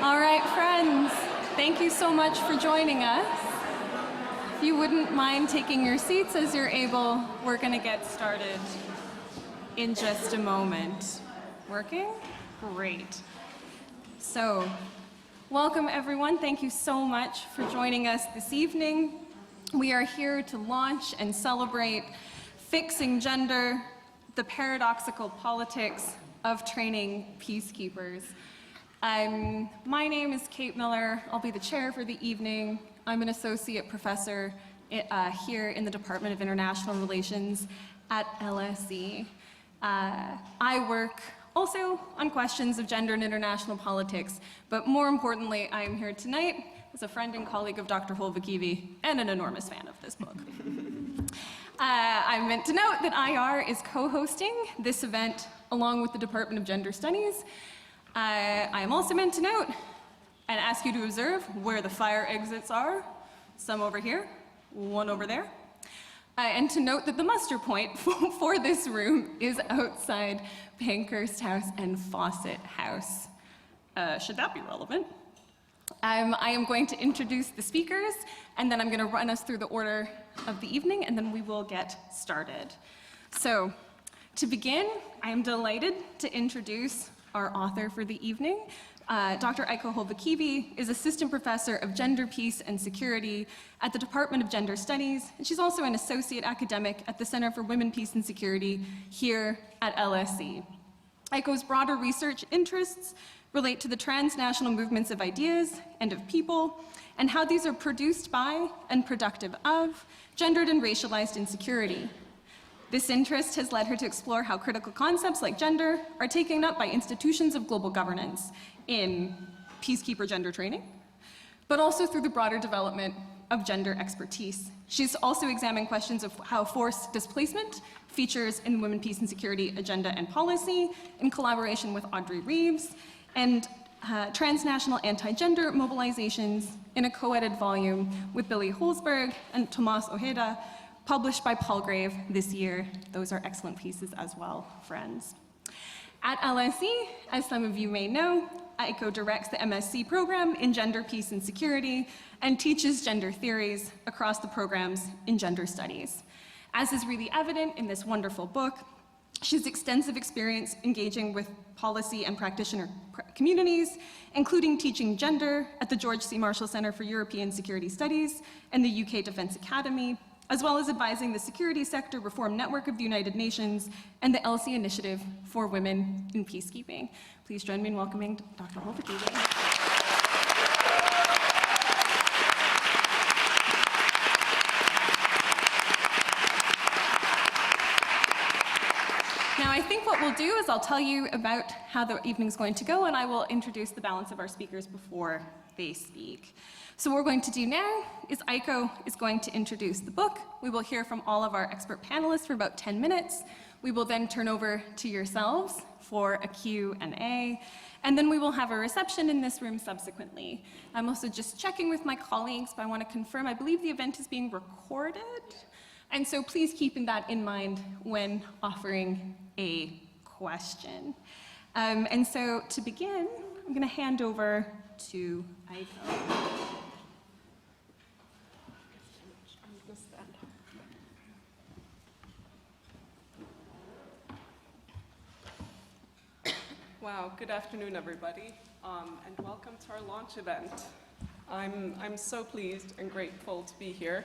All right, friends, thank you so much for joining us. If you wouldn't mind taking your seats as you're able, we're going to get started in just a moment. Working? Great. So, welcome everyone. Thank you so much for joining us this evening. We are here to launch and celebrate Fixing Gender, the Paradoxical Politics of Training Peacekeepers. My name is Kate Millar. I'll be the chair for the evening. I'm an associate professor here in the Department of International Relations at LSE. I work also on questions of gender and international politics, but more importantly, I am here tonight as a friend and colleague of Dr. Holvikivi and an enormous fan of this book. I meant to note that IR is co-hosting this event along with the Department of Gender Studies. I am also meant to note and ask you to observe where the fire exits are, some over here, one over there, and to note that the muster point for this room is outside Pankhurst House and Fawcett House. Should that be relevant? I am going to introduce the speakers, and then I'm going to run us through the order of the evening, and then we will get started. So, to begin, I am delighted to introduce our author for the evening. Dr. Aiko Holvikivi is Assistant Professor of Gender, Peace, and Security at the Department of Gender Studies, and she's also an Associate Academic at the Center for Women, Peace, and Security here at LSE. Aiko's broader research interests relate to the transnational movements of ideas and of people, and how these are produced by and productive of gendered and racialized insecurity. This interest has led her to explore how critical concepts like gender are taken up by institutions of global governance in peacekeeper gender training, but also through the broader development of gender expertise. She's also examined questions of how forced displacement features in Women, Peace, and Security agenda and policy in collaboration with Audrey Reeves, and transnational anti-gender mobilizations in a co-edited volume with Billy Holsberg and Tomas Ojeda, published by Palgrave this year. Those are excellent pieces as well, friends. At LSE, as some of you may know, Aiko directs the MSc program in Gender, Peace, and Security and teaches gender theories across the programs in gender studies. As is really evident in this wonderful book, she has extensive experience engaging with policy and practitioner communities, including teaching gender at the George C. Marshall Center for European Security Studies and the UK Defence Academy, as well as advising the Security Sector Reform Network of the United Nations and the LC Initiative for Women in Peacekeeping. Please join me in welcoming Dr. Holvikivi. Now, I think what we'll do is I'll tell you about how the evening's going to go, and I will introduce the balance of our speakers before they speak. So what we're going to do now is Aiko is going to introduce the book. We will hear from all of our expert panelists for about 10 minutes. We will then turn over to yourselves for a Q&A, and then we will have a reception in this room subsequently. I'm also just checking with my colleagues, but I want to confirm, I believe the event is being recorded, and so please keep that in mind when offering a question. And so to begin, I'm going to hand over to Aiko. Wow, good afternoon, everybody, and welcome to our launch event. I'm so pleased and grateful to be here,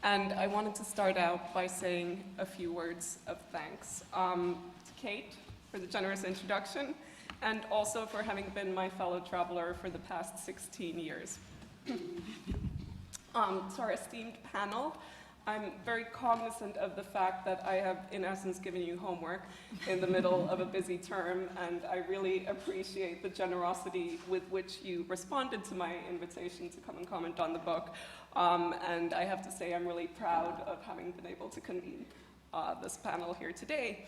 and I wanted to start out by saying a few words of thanks to Kate for the generous introduction, and also for having been my fellow traveler for the past 16 years. To our esteemed panel, I'm very cognizant of the fact that I have, in essence, given you homework in the middle of a busy term, and I really appreciate the generosity with which you responded to my invitation to come and comment on the book. And I have to say I'm really proud of having been able to convene this panel here today.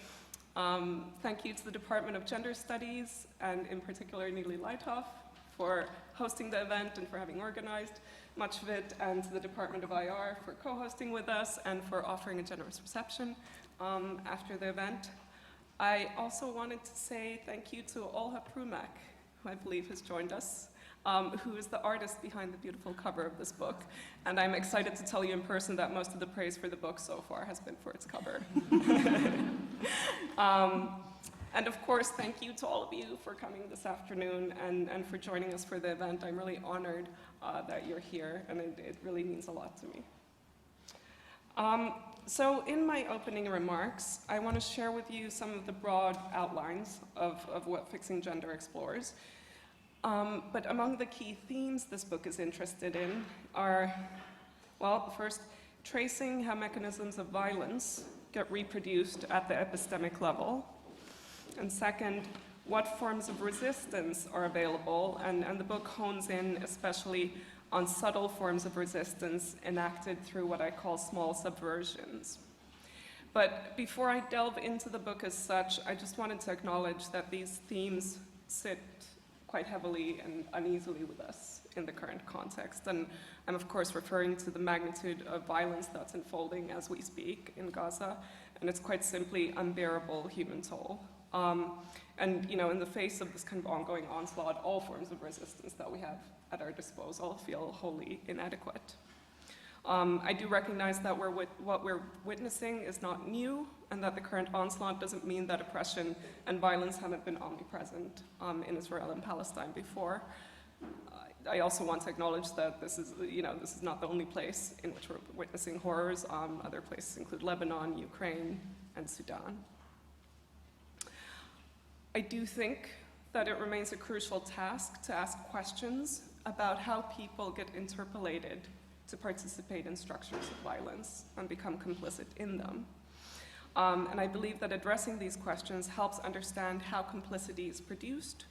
Thank you to the Department of Gender Studies, and in particular Neely Leithoff, for hosting the event and for having organized much of it, and to the Department of IR for co-hosting with us and for offering a generous reception after the event. I also wanted to say thank you to Olha Prumak, who I believe has joined us. who is the artist behind the beautiful cover of this book. And I'm excited to tell you in person that most of the praise for the book so far has been for its cover. And of course, thank you to all of you for coming this afternoon and for joining us for the event. I'm really honored that you're here, and it really means a lot to me. So in my opening remarks, I want to share with you some of the broad outlines of what Fixing Gender explores. But among the key themes this book is interested in are, well, first, tracing how mechanisms of violence get reproduced at the epistemic level. And second, what forms of resistance are available, and the book hones in especially on subtle forms of resistance enacted through what I call small subversions. But before I delve into the book as such, I just wanted to acknowledge that these themes sit quite heavily and uneasily with us in the current context. And I'm of course referring to the magnitude of violence that's unfolding as we speak in Gaza, and it's quite simply unbearable human toll. And in the face of this kind of ongoing onslaught, all forms of resistance that we have at our disposal feel wholly inadequate. I do recognize that what we're witnessing is not new, and that the current onslaught doesn't mean that oppression and violence haven't been omnipresent in Israel and Palestine before. I also want to acknowledge that this is not the only place in which we're witnessing horrors. Other places include Lebanon, Ukraine, and Sudan. I do think that it remains a crucial task to ask questions about how people get interpolated to participate in structures of violence and become complicit in them. And I believe that addressing these questions helps understand how complicity is produced,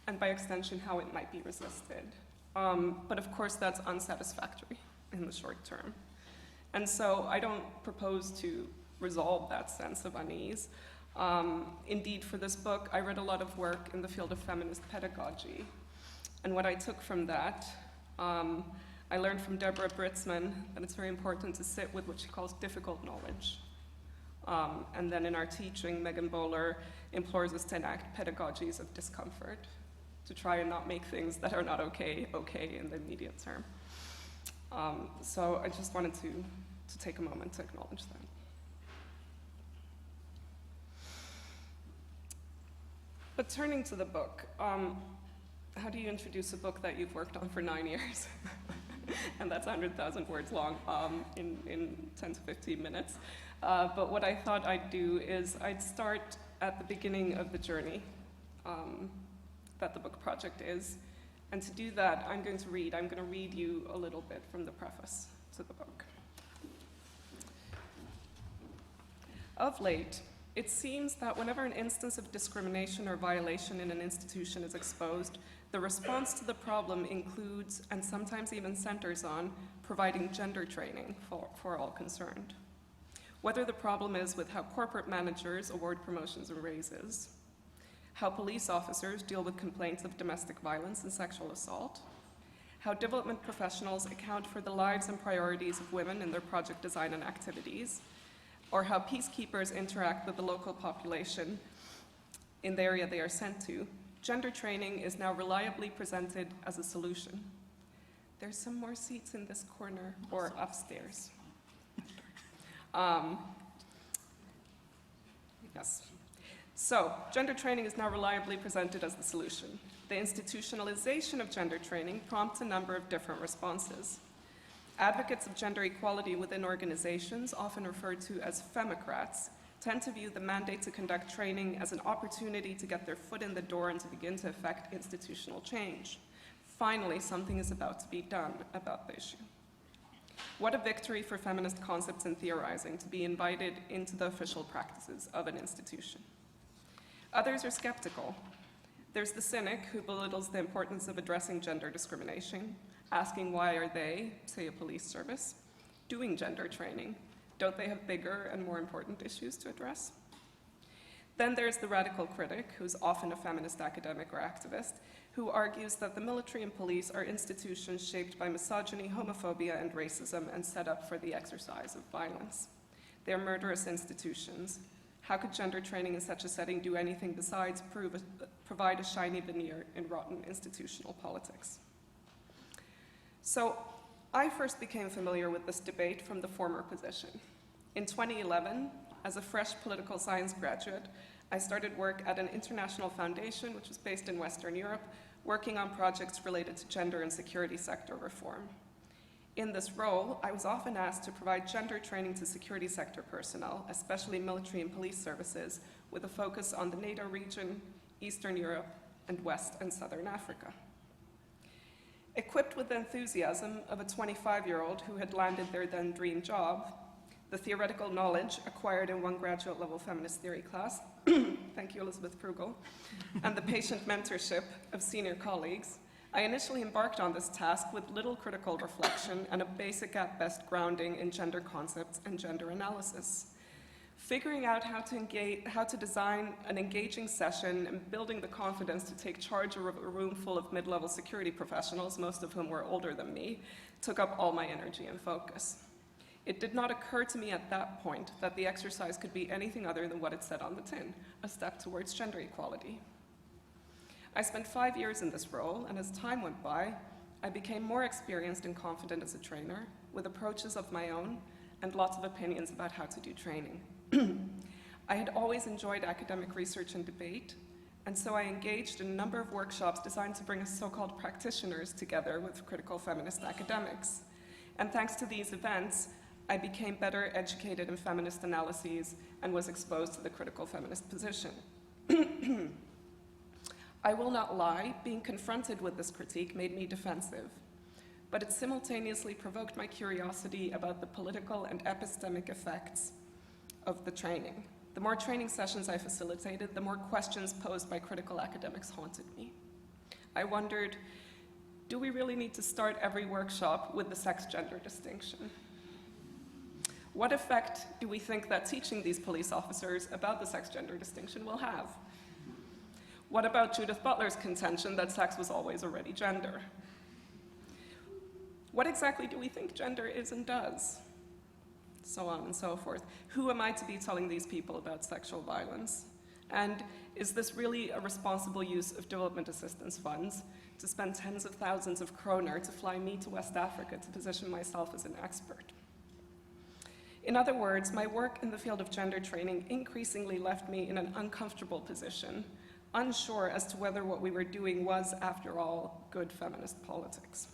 and by extension, how it might be resisted. But of course, that's unsatisfactory in the short term. And so I don't propose to resolve that sense of unease. Indeed, for this book, I read a lot of work in the field of feminist pedagogy. And what I took from that, I learned from Deborah Britzman that it's very important to sit with what she calls difficult knowledge. And then in our teaching, Megan Bowler implores us to enact pedagogies of discomfort, to try and not make things that are not okay in the immediate term. So I just wanted to take a moment to acknowledge that. But turning to the book, how do you introduce a book that you've worked on for 9 years? And that's 100,000 words long in 10 to 15 minutes. But what I thought I'd do is I'd start at the beginning of the journey that the book project is. And to do that, I'm going to read you a little bit from the preface to the book. Of late, it seems that whenever an instance of discrimination or violation in an institution is exposed, the response to the problem includes, and sometimes even centers on, providing gender training for all concerned. Whether the problem is with how corporate managers award promotions and raises, how police officers deal with complaints of domestic violence and sexual assault, how development professionals account for the lives and priorities of women in their project design and activities, or how peacekeepers interact with the local population in the area they are sent to, gender training is now reliably presented as a solution. There's some more seats in this corner or upstairs. Yes. So, gender training is now reliably presented as the solution. The institutionalization of gender training prompts a number of different responses. Advocates of gender equality within organizations, often referred to as femocrats, tend to view the mandate to conduct training as an opportunity to get their foot in the door and to begin to effect institutional change. Finally, something is about to be done about the issue. What a victory for feminist concepts and theorizing to be invited into the official practices of an institution. Others are skeptical. There's the cynic who belittles the importance of addressing gender discrimination, asking why are they, say a police service, doing gender training? Don't they have bigger and more important issues to address? Then there's the radical critic, who's often a feminist academic or activist, who argues that the military and police are institutions shaped by misogyny, homophobia, and racism and set up for the exercise of violence. They are murderous institutions. How could gender training in such a setting do anything besides provide a shiny veneer in rotten institutional politics? So I first became familiar with this debate from the former position. In 2011, as a fresh political science graduate, I started work at an international foundation, which was based in Western Europe, working on projects related to gender and security sector reform. In this role, I was often asked to provide gender training to security sector personnel, especially military and police services, with a focus on the NATO region, Eastern Europe, and West and Southern Africa. Equipped with the enthusiasm of a 25-year-old who had landed their then dream job, the theoretical knowledge acquired in one graduate level feminist theory class, thank you Elizabeth Prugel, and the patient mentorship of senior colleagues, I initially embarked on this task with little critical reflection and a basic at best grounding in gender concepts and gender analysis. Figuring out how to design an engaging session and building the confidence to take charge of a room full of mid-level security professionals, most of whom were older than me, took up all my energy and focus. It did not occur to me at that point that the exercise could be anything other than what it said on the tin, a step towards gender equality. I spent 5 years in this role, and as time went by, I became more experienced and confident as a trainer, with approaches of my own and lots of opinions about how to do training. I had always enjoyed academic research and debate, and so I engaged in a number of workshops designed to bring us so-called practitioners together with critical feminist academics. And thanks to these events, I became better educated in feminist analyses and was exposed to the critical feminist position. I will not lie, being confronted with this critique made me defensive, but it simultaneously provoked my curiosity about the political and epistemic effects of the training. The more training sessions I facilitated, the more questions posed by critical academics haunted me. I wondered, do we really need to start every workshop with the sex-gender distinction? What effect do we think that teaching these police officers about the sex-gender distinction will have? What about Judith Butler's contention that sex was always already gender? What exactly do we think gender is and does? So on and so forth. Who am I to be telling these people about sexual violence? And is this really a responsible use of development assistance funds to spend tens of thousands of kroner to fly me to West Africa to position myself as an expert? In other words, my work in the field of gender training increasingly left me in an uncomfortable position, unsure as to whether what we were doing was, after all, good feminist politics.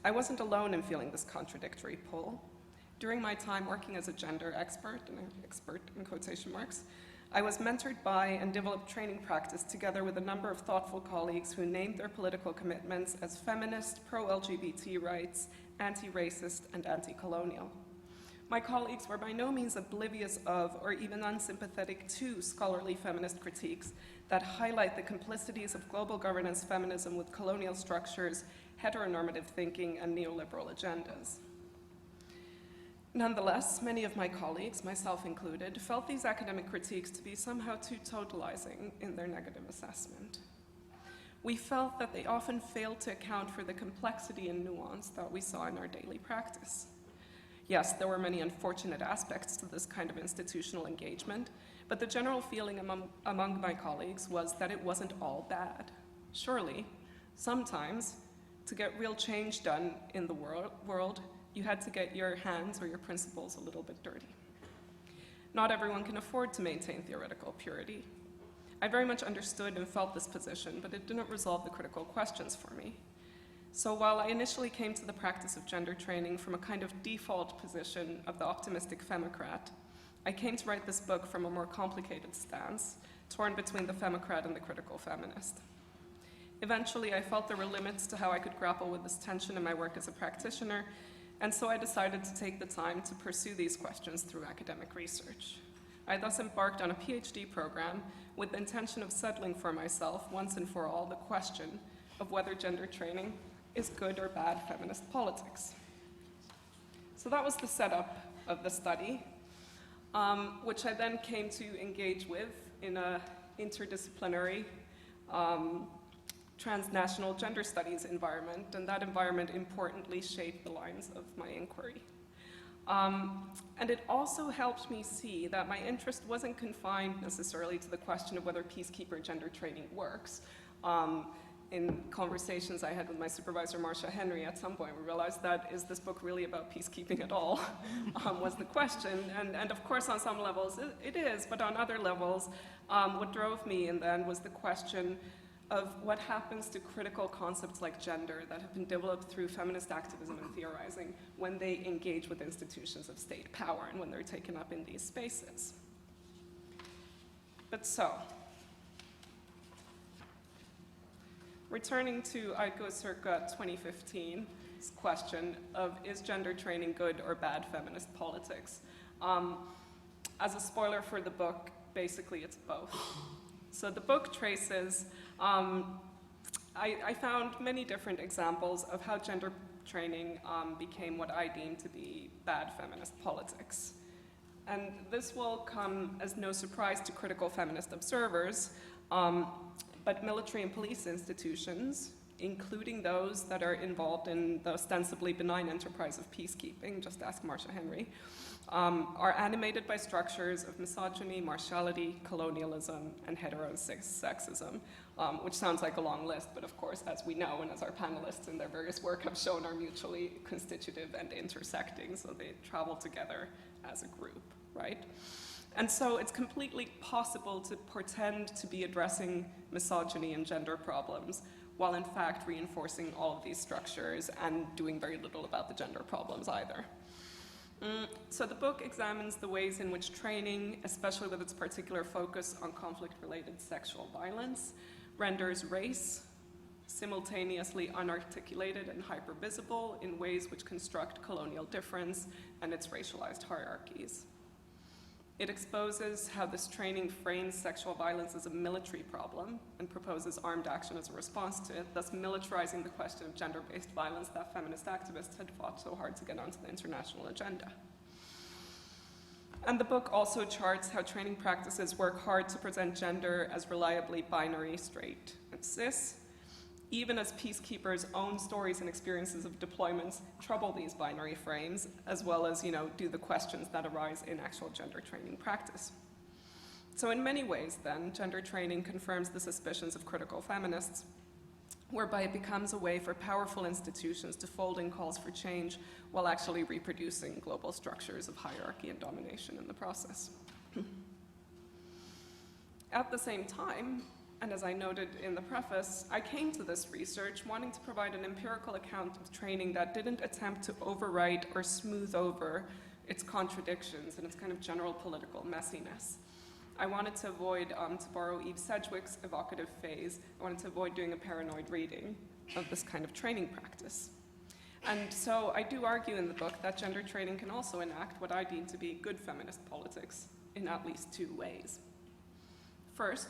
I wasn't alone in feeling this contradictory pull. During my time working as a gender expert, and expert in quotation marks, I was mentored by and developed training practice together with a number of thoughtful colleagues who named their political commitments as feminist, pro-LGBT rights, anti-racist, and anti-colonial. My colleagues were by no means oblivious of or even unsympathetic to scholarly feminist critiques that highlight the complicities of global governance feminism with colonial structures, heteronormative thinking, and neoliberal agendas. Nonetheless, many of my colleagues, myself included, felt these academic critiques to be somehow too totalizing in their negative assessment. We felt that they often failed to account for the complexity and nuance that we saw in our daily practice. Yes, there were many unfortunate aspects to this kind of institutional engagement, but the general feeling among my colleagues was that it wasn't all bad. Surely, sometimes, to get real change done in the world, you had to get your hands or your principles a little bit dirty. Not everyone can afford to maintain theoretical purity. I very much understood and felt this position, but it didn't resolve the critical questions for me. So while I initially came to the practice of gender training from a kind of default position of the optimistic femocrat, I came to write this book from a more complicated stance, torn between the femocrat and the critical feminist. Eventually, I felt there were limits to how I could grapple with this tension in my work as a practitioner, and so I decided to take the time to pursue these questions through academic research. I thus embarked on a PhD program with the intention of settling for myself, once and for all, the question of whether gender training is good or bad feminist politics. So that was the setup of the study, which I then came to engage with in an interdisciplinary transnational gender studies environment, and that environment importantly shaped the lines of my inquiry. And it also helped me see that my interest wasn't confined necessarily to the question of whether peacekeeper gender training works. in conversations I had with my supervisor, Marcia Henry, at some point, we realized that, is this book really about peacekeeping at all, was the question. And of course, on some levels, it is, but on other levels, what drove me in the end was the question of what happens to critical concepts like gender that have been developed through feminist activism and theorizing when they engage with institutions of state power and when they're taken up in these spaces. But so, returning to Aiko circa 2015's question of, is gender training good or bad feminist politics? As a spoiler for the book, basically it's both. So the book traces, I found many different examples of how gender training became what I deem to be bad feminist politics. And this will come as no surprise to critical feminist observers, but military and police institutions, including those that are involved in the ostensibly benign enterprise of peacekeeping, just ask Marcia Henry, are animated by structures of misogyny, martiality, colonialism, and heterosexism, which sounds like a long list, but of course, as we know, and as our panelists in their various work have shown, are mutually constitutive and intersecting, so they travel together as a group, right? And so it's completely possible to pretend to be addressing misogyny and gender problems while in fact reinforcing all of these structures and doing very little about the gender problems either. So the book examines the ways in which training, especially with its particular focus on conflict-related sexual violence, renders race simultaneously unarticulated and hypervisible in ways which construct colonial difference and its racialized hierarchies. It exposes how this training frames sexual violence as a military problem and proposes armed action as a response to it, thus militarizing the question of gender-based violence that feminist activists had fought so hard to get onto the international agenda. And the book also charts how training practices work hard to present gender as reliably binary, straight, and cis, even as peacekeepers' own stories and experiences of deployments trouble these binary frames, as well as, do the questions that arise in actual gender training practice. So in many ways, then, gender training confirms the suspicions of critical feminists, whereby it becomes a way for powerful institutions to fold in calls for change while actually reproducing global structures of hierarchy and domination in the process. At the same time, and as I noted in the preface, I came to this research wanting to provide an empirical account of training that didn't attempt to overwrite or smooth over its contradictions and its kind of general political messiness. I wanted to avoid, to borrow Eve Sedgwick's evocative phrase, I wanted to avoid doing a paranoid reading of this kind of training practice. And so I do argue in the book that gender training can also enact what I deem to be good feminist politics in at least two ways. First,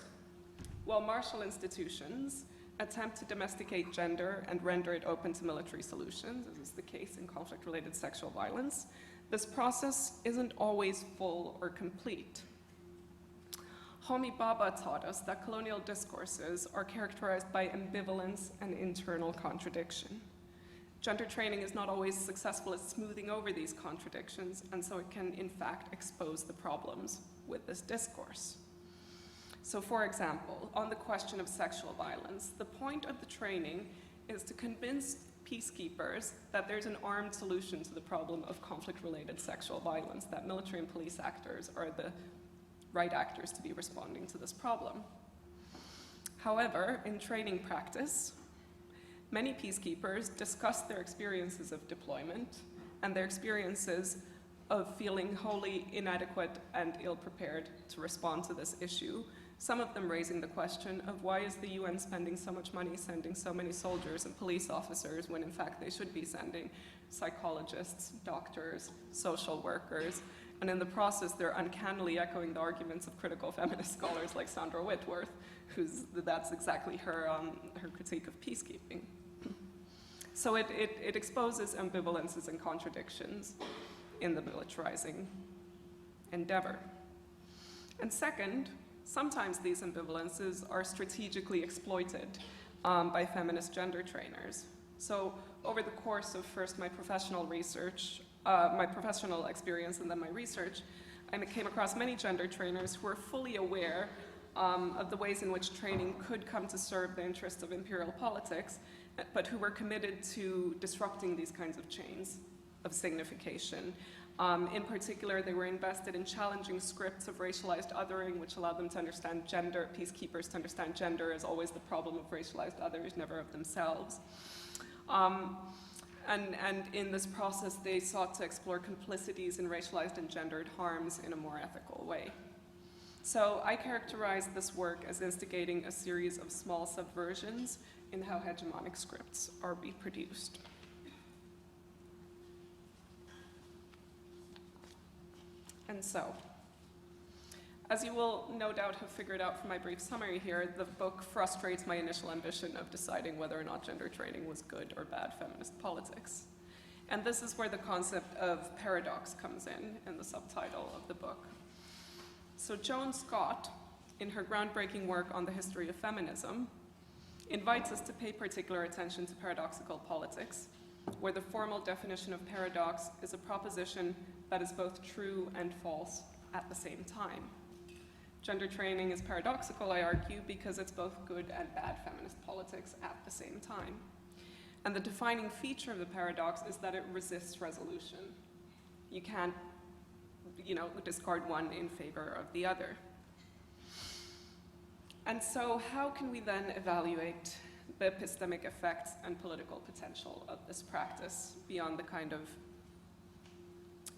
while martial institutions attempt to domesticate gender and render it open to military solutions, as is the case in conflict-related sexual violence, this process isn't always full or complete. Homi Bhabha taught us that colonial discourses are characterized by ambivalence and internal contradiction. Gender training is not always successful at smoothing over these contradictions, and so it can, in fact, expose the problems with this discourse. So, for example, on the question of sexual violence, the point of the training is to convince peacekeepers that there's an armed solution to the problem of conflict-related sexual violence, that military and police actors are the right actors to be responding to this problem. However, in training practice, many peacekeepers discuss their experiences of deployment and their experiences of feeling wholly inadequate and ill-prepared to respond to this issue, some of them raising the question of why is the UN spending so much money sending so many soldiers and police officers when in fact they should be sending psychologists, doctors, social workers, and in the process they're uncannily echoing the arguments of critical feminist scholars like Sandra Whitworth, that's exactly her critique of peacekeeping. So it exposes ambivalences and contradictions in the militarizing endeavor. And second, sometimes these ambivalences are strategically exploited by feminist gender trainers. So over the course of first my professional research, my professional experience and then my research, I came across many gender trainers who are fully aware of the ways in which training could come to serve the interests of imperial politics, but who were committed to disrupting these kinds of chains of signification. In particular, they were invested in challenging scripts of racialized othering, which allowed them to understand gender, peacekeepers to understand gender as always the problem of racialized others, never of themselves. And in this process, they sought to explore complicities in racialized and gendered harms in a more ethical way. So I characterize this work as instigating a series of small subversions in how hegemonic scripts are reproduced. And so, as you will no doubt have figured out from my brief summary here, the book frustrates my initial ambition of deciding whether or not gender training was good or bad feminist politics. And this is where the concept of paradox comes in the subtitle of the book. So Joan Scott, in her groundbreaking work on the history of feminism, invites us to pay particular attention to paradoxical politics, where the formal definition of paradox is a proposition that is both true and false at the same time. Gender training is paradoxical, I argue, because it's both good and bad feminist politics at the same time. And the defining feature of the paradox is that it resists resolution. You can't, discard one in favor of the other. And so how can we then evaluate the epistemic effects and political potential of this practice beyond the kind of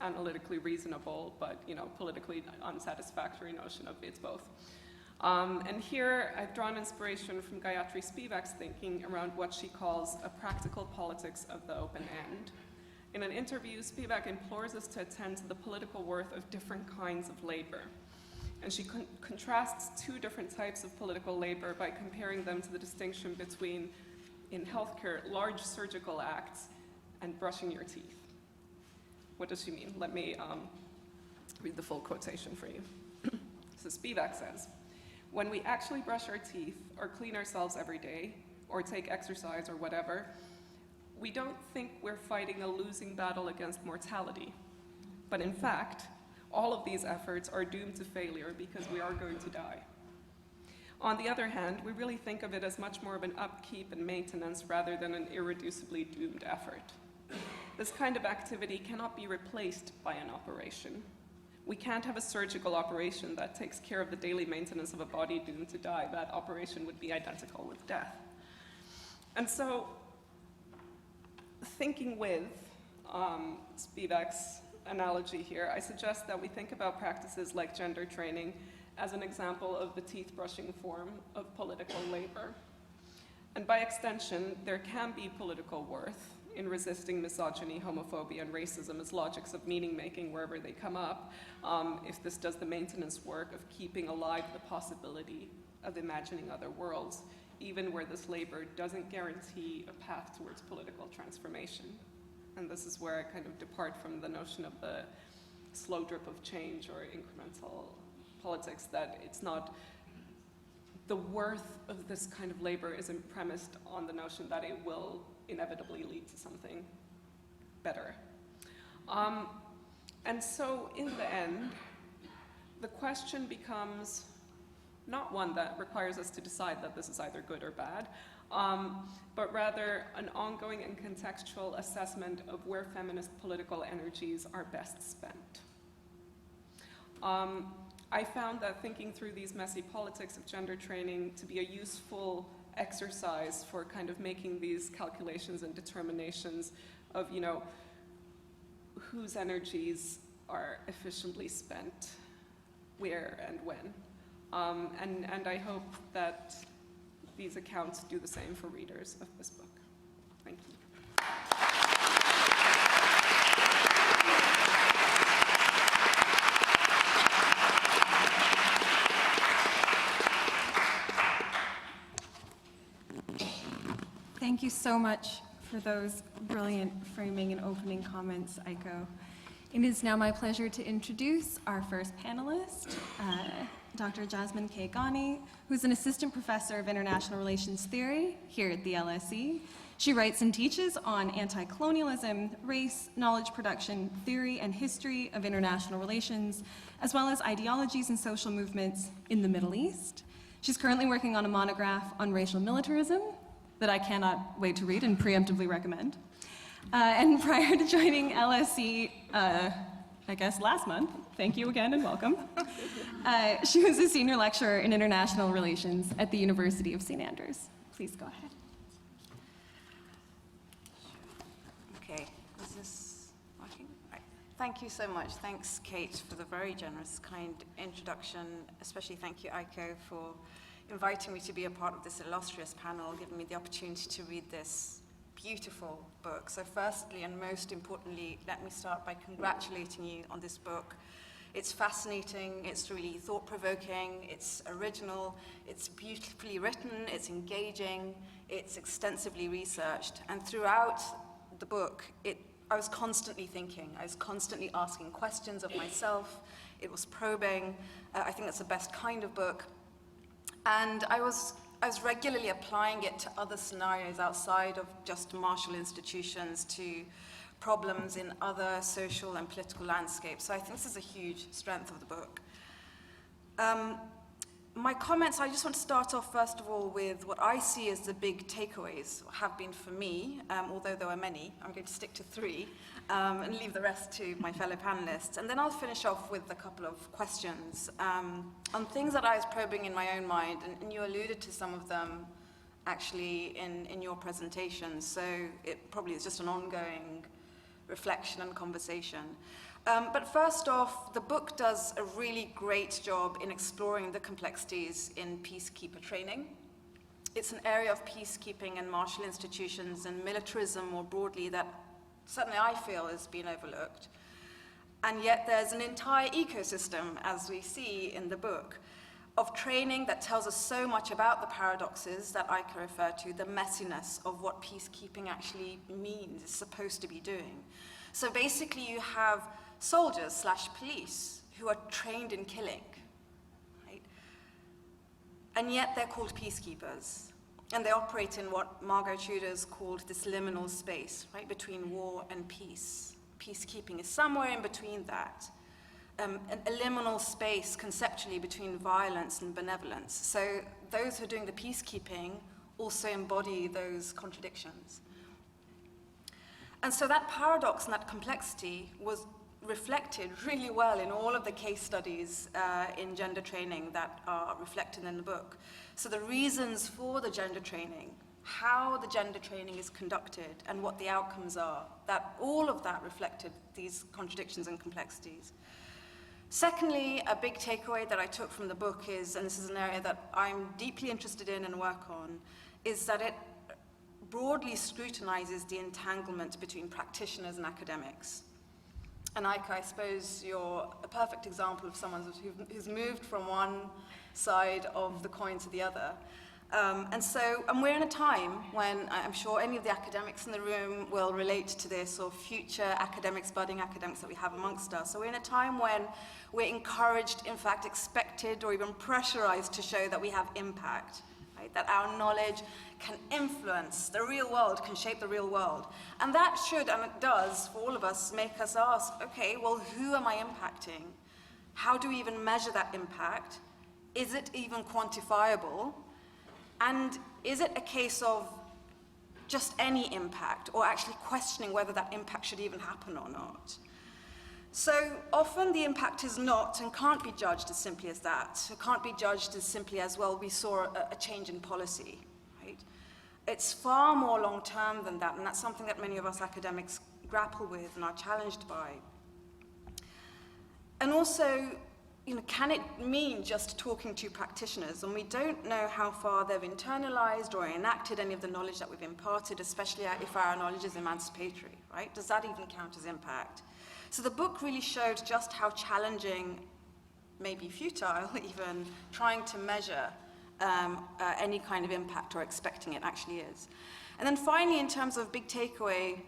analytically reasonable but politically unsatisfactory notion of it's both? And here I've drawn inspiration from Gayatri Spivak's thinking around what she calls a practical politics of the open end. In an interview, Spivak implores us to attend to the political worth of different kinds of labor. And she contrasts two different types of political labor by comparing them to the distinction between, in healthcare, large surgical acts and brushing your teeth. What does she mean? Let me read the full quotation for you. So Spivak says, "When we actually brush our teeth or clean ourselves every day or take exercise or whatever, we don't think we're fighting a losing battle against mortality. But in fact, all of these efforts are doomed to failure because we are going to die. On the other hand, we really think of it as much more of an upkeep and maintenance rather than an irreducibly doomed effort. This kind of activity cannot be replaced by an operation. We can't have a surgical operation that takes care of the daily maintenance of a body doomed to die. That operation would be identical with death." And so, thinking with Spivak's analogy here, I suggest that we think about practices like gender training as an example of the teeth-brushing form of political labor. And by extension, there can be political worth in resisting misogyny, homophobia, and racism as logics of meaning-making wherever they come up, if this does the maintenance work of keeping alive the possibility of imagining other worlds, even where this labor doesn't guarantee a path towards political transformation. And this is where I kind of depart from the notion of the slow drip of change or incremental politics, that it's not, the worth of this kind of labor isn't premised on the notion that it will inevitably lead to something better. And so in the end, the question becomes not one that requires us to decide that this is either good or bad, but rather an ongoing and contextual assessment of where feminist political energies are best spent. I found that thinking through these messy politics of gender training to be a useful exercise for kind of making these calculations and determinations of, whose energies are efficiently spent, where and when. And I hope that these accounts do the same for readers of this book. Thank you. Thank you so much for those brilliant framing and opening comments, Aiko. It is now my pleasure to introduce our first panelist, Dr. Jasmine K. Gani, who's an assistant professor of international relations theory here at the LSE. She writes and teaches on anti-colonialism, race, knowledge production, theory, and history of international relations, as well as ideologies and social movements in the Middle East. She's currently working on a monograph on racial militarism that I cannot wait to read and preemptively recommend. And prior to joining LSE, I guess last month, thank you again and welcome, she was a senior lecturer in international relations at the University of St. Andrews. Please go ahead. Okay, is this working? Right. Thank you so much. Thanks, Kate, for the very generous, kind introduction. Especially thank you, Aiko, for inviting me to be a part of this illustrious panel, giving me the opportunity to read this beautiful book. So firstly, and most importantly, let me start by congratulating you on this book. It's fascinating, it's really thought-provoking, it's original, it's beautifully written, it's engaging, it's extensively researched. And throughout the book, I was constantly thinking, I was constantly asking questions of myself. It was probing. I think that's the best kind of book. And I was regularly applying it to other scenarios outside of just martial institutions, to problems in other social and political landscapes. So I think this is a huge strength of the book. My comments, I just want to start off first of all with what I see as the big takeaways have been for me, although there were many. I'm going to stick to 3 and leave the rest to my fellow panelists. And then I'll finish off with a couple of questions on things that I was probing in my own mind, and you alluded to some of them actually in your presentation. So it probably is just an ongoing reflection and conversation. But first off, the book does a really great job in exploring the complexities in peacekeeper training. It's an area of peacekeeping and martial institutions and militarism more broadly that certainly I feel has been overlooked. And yet there's an entire ecosystem, as we see in the book, of training that tells us so much about the paradoxes that Aiko referred to, the messiness of what peacekeeping actually means, is supposed to be doing. So basically you have soldiers/police who are trained in killing, right? And yet they're called peacekeepers. And they operate in what Margot Tudor's called this liminal space, right, between war and peace. Peacekeeping is somewhere in between that. A liminal space conceptually between violence and benevolence. So those who are doing the peacekeeping also embody those contradictions. And so that paradox and that complexity was reflected really well in all of the case studies in gender training that are reflected in the book. So the reasons for the gender training, how the gender training is conducted, and what the outcomes are, that all of that reflected these contradictions and complexities. Secondly, a big takeaway that I took from the book is, and this is an area that I'm deeply interested in and work on, is that it broadly scrutinizes the entanglement between practitioners and academics. And Aiko, I suppose you're a perfect example of someone who's moved from one side of the coin to the other. And we're in a time when I'm sure any of the academics in the room will relate to this, or future academics, budding academics that we have amongst us. So we're in a time when we're encouraged, in fact expected, or even pressurized to show that we have impact, right? That our knowledge can influence the real world, can shape the real world. And that should, and it does, for all of us, make us ask, okay, well, who am I impacting? How do we even measure that impact? Is it even quantifiable? And is it a case of just any impact, or actually questioning whether that impact should even happen or not? So often the impact is not and can't be judged as simply as that. It can't be judged as simply as, well, we saw a change in policy, right? It's far more long-term than that, and that's something that many of us academics grapple with and are challenged by. And also, can it mean just talking to practitioners? And we don't know how far they've internalized or enacted any of the knowledge that we've imparted, especially if our knowledge is emancipatory, right? Does that even count as impact? So the book really showed just how challenging, maybe futile even, trying to measure any kind of impact or expecting it actually is. And then finally, in terms of big takeaway,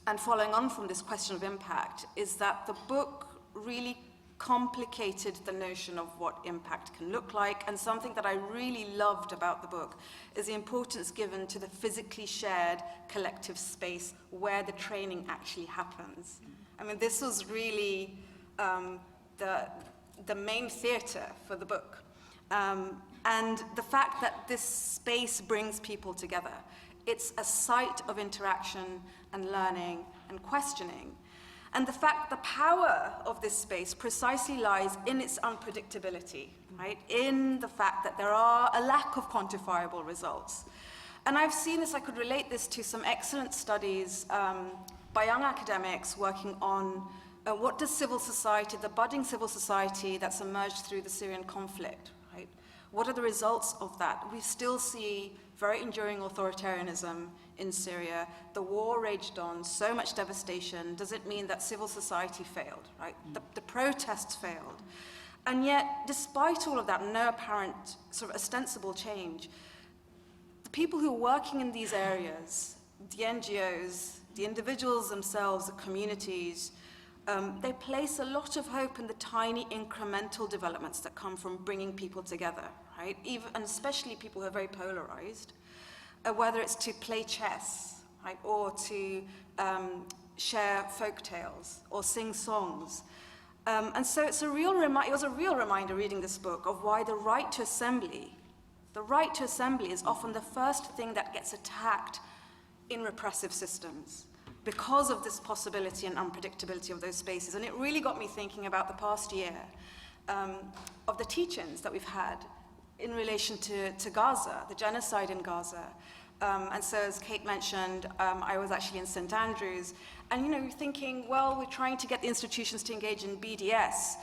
and following on from this question of impact, is that the book really complicated the notion of what impact can look like. And something that I really loved about the book is the importance given to the physically shared collective space where the training actually happens. I mean, this was really the main theater for the book. And the fact that this space brings people together. It's a site of interaction and learning and questioning. And the fact, the power of this space precisely lies in its unpredictability, right? In the fact that there are a lack of quantifiable results. And I've seen this, I could relate this to some excellent studies by young academics working on what does civil society, the budding civil society that's emerged through the Syrian conflict, right? What are the results of that? We still see very enduring authoritarianism in Syria. The war raged on, so much devastation. Does it mean that civil society failed, right? The protests failed. And yet, despite all of that, no apparent sort of ostensible change, the people who are working in these areas, the NGOs, the individuals themselves, the communities, they place a lot of hope in the tiny incremental developments that come from bringing people together, right? And especially people who are very polarized, whether it's to play chess, right? Or to share folk tales or sing songs. And so it was a real reminder reading this book of why the right to assembly is often the first thing that gets attacked in repressive systems, because of this possibility and unpredictability of those spaces. And it really got me thinking about the past year of the teach-ins that we've had in relation to Gaza, the genocide in Gaza. And so, as Kate mentioned, I was actually in St. Andrews, and you're thinking, well, we're trying to get the institutions to engage in BDS.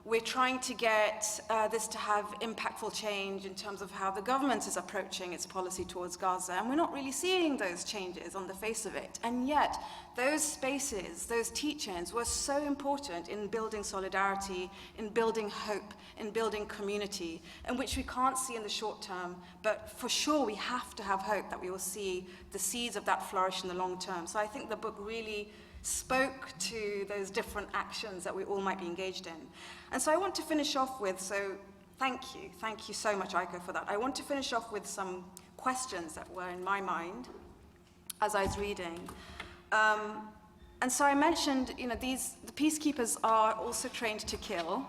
We're trying to get this to have impactful change in terms of how the government is approaching its policy towards Gaza, and we're not really seeing those changes on the face of it. And yet, those spaces, those teach-ins were so important in building solidarity, in building hope, in building community, and which we can't see in the short term, but for sure we have to have hope that we will see the seeds of that flourish in the long term. So I think the book really spoke to those different actions that we all might be engaged in. And so I want to finish off with, so thank you so much, Aiko, for that. I want to finish off with some questions that were in my mind as I was reading. And so I mentioned, the peacekeepers are also trained to kill.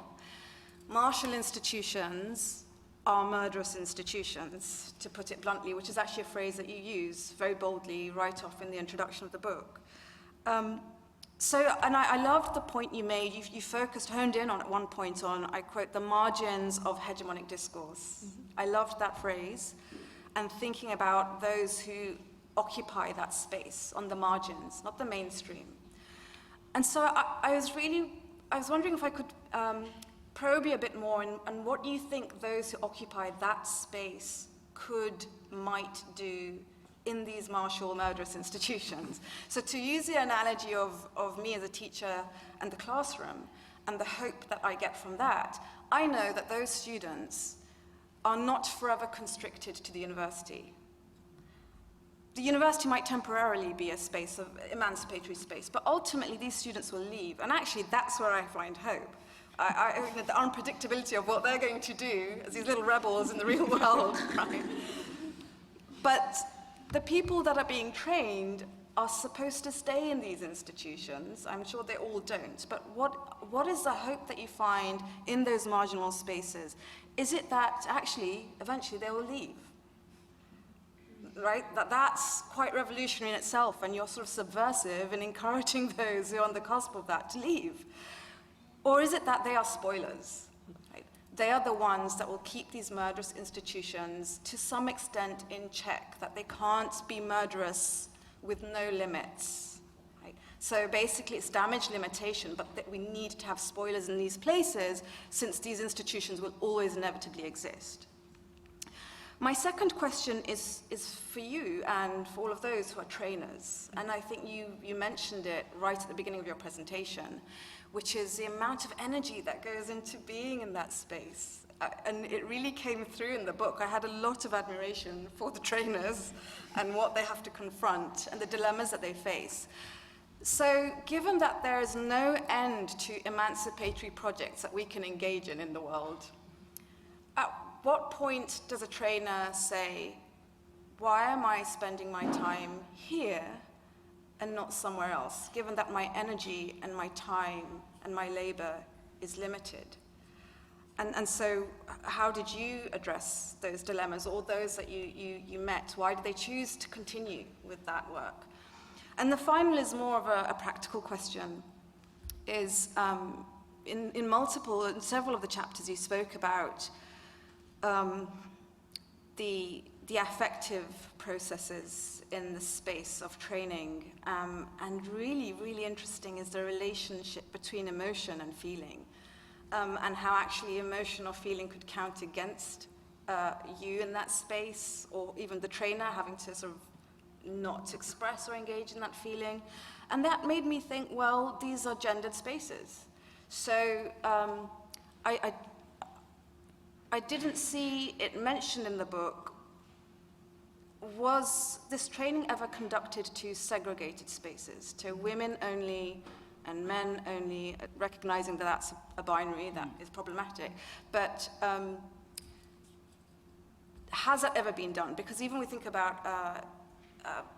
Martial institutions are murderous institutions, to put it bluntly, which is actually a phrase that you use very boldly right off in the introduction of the book. And I loved the point you made. You honed in on at one point on, I quote, the margins of hegemonic discourse. Mm-hmm. I loved that phrase, and thinking about those who occupy that space on the margins, not the mainstream. And so I was wondering if I could probe you a bit more on what you think those who occupy that space might do in these martial murderous institutions. So to use the analogy of me as a teacher and the classroom and the hope that I get from that, I know that those students are not forever constricted to the university. The university might temporarily be a space of emancipatory space, but ultimately these students will leave. And actually that's where I find hope. The unpredictability of what they're going to do as these little rebels in the real world, right? But the people that are being trained are supposed to stay in these institutions. I'm sure they all don't. But what is the hope that you find in those marginal spaces? Is it that actually, eventually, they will leave? Right? That's quite revolutionary in itself, and you're sort of subversive in encouraging those who are on the cusp of that to leave. Or is it that they are spoilers? They are the ones that will keep these murderous institutions to some extent in check, that they can't be murderous with no limits. Right? So basically it's damage limitation, but that we need to have spoilers in these places since these institutions will always inevitably exist. My second question is for you and for all of those who are trainers. And I think you mentioned it right at the beginning of your presentation, which is the amount of energy that goes into being in that space. And it really came through in the book. I had a lot of admiration for the trainers and what they have to confront and the dilemmas that they face. So given that there is no end to emancipatory projects that we can engage in the world, at what point does a trainer say, why am I spending my time here and not somewhere else, given that my energy and my time and my labor is limited? And so how did you address those dilemmas, or those that you met? Why did they choose to continue with that work? And the final is more of a practical question. Is in several of the chapters you spoke about the affective processes in the space of training, and really, really interesting is the relationship between emotion and feeling, and how actually emotion or feeling could count against you in that space, or even the trainer having to sort of not express or engage in that feeling. And that made me think, well, these are gendered spaces. So I didn't see it mentioned in the book. Was this training ever conducted to segregated spaces, to women only and men only, recognizing that that's a binary that is problematic? But has that ever been done? Because even we think about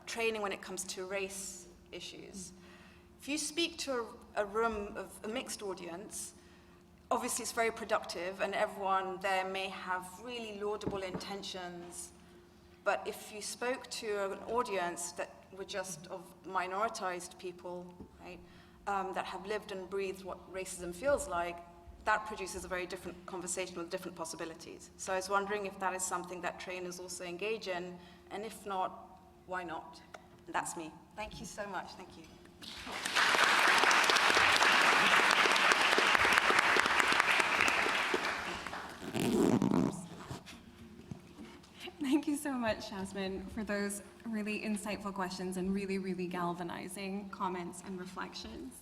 training when it comes to race issues. If you speak to a room of a mixed audience, obviously it's very productive and everyone there may have really laudable intentions, but if you spoke to an audience that were just of minoritized people, right, that have lived and breathed what racism feels like, that produces a very different conversation with different possibilities. So I was wondering if that is something that trainers also engage in, and if not, why not? And that's me. Thank you so much. Thank you. Thank you so much, Jasmine, for those really insightful questions and really, really galvanizing comments and reflections.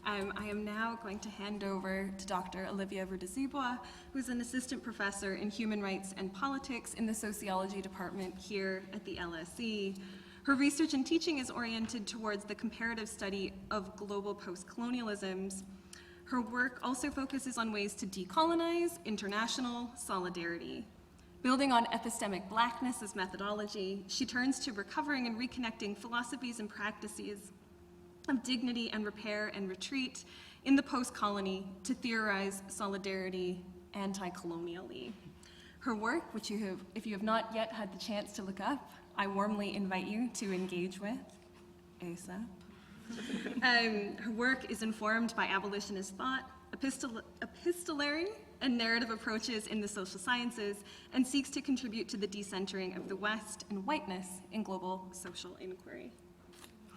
I am now going to hand over to Dr. Olivia Rutazibwa, who's an assistant professor in human rights and politics in the sociology department here at the LSE. Her research and teaching is oriented towards the comparative study of global post-colonialisms. Her work also focuses on ways to decolonize international solidarity. Building on epistemic blackness as methodology, she turns to recovering and reconnecting philosophies and practices of dignity and repair and retreat in the post-colony to theorize solidarity anti-colonially. Her work, which if you have not yet had the chance to look up, I warmly invite you to engage with ASAP. Her work is informed by abolitionist thought, epistolary and narrative approaches in the social sciences, and seeks to contribute to the decentering of the West and whiteness in global social inquiry.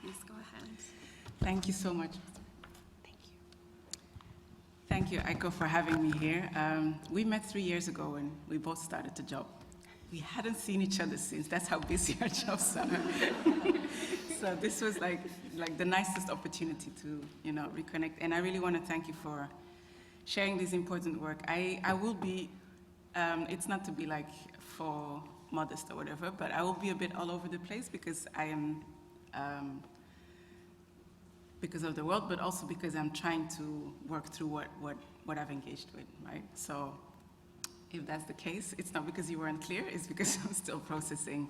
Please go ahead. Thank you so much. Thank you. Thank you, Aiko, for having me here. We met 3 years ago when we both started the job. We hadn't seen each other since. That's how busy our jobs are. So this was like the nicest opportunity to, reconnect. And I really want to thank you for sharing this important work. I will be, it's not to be like for modest or whatever, but I will be a bit all over the place because I am, because of the world, but also because I'm trying to work through what I've engaged with, right? So if that's the case, it's not because you weren't clear, it's because I'm still processing.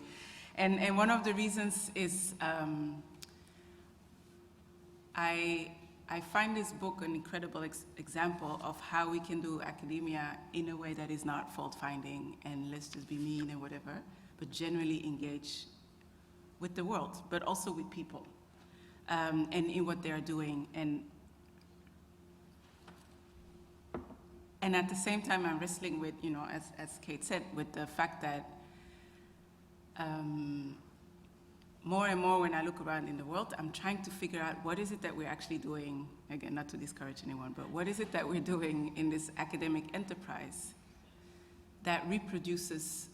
And one of the reasons is I find this book an incredible example of how we can do academia in a way that is not fault-finding and let's just be mean or whatever, but generally engage with the world, but also with people, and in what they're doing. And at the same time, I'm wrestling with, as Kate said, with the fact that more and more when I look around in the world, I'm trying to figure out what is it that we're actually doing, again, not to discourage anyone, but what is it that we're doing in this academic enterprise that reproduces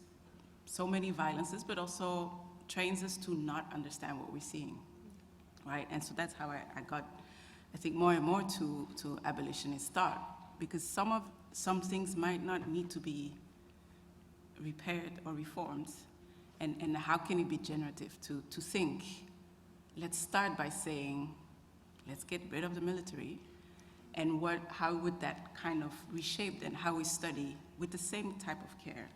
so many violences, but also trains us to not understand what we're seeing, right? And so that's how I got, I think, more and more to abolitionist thought, because some things might not need to be repaired or reformed. And how can it be generative to think, let's start by saying, let's get rid of the military, and how would that kind of reshape then how we study with the same type of care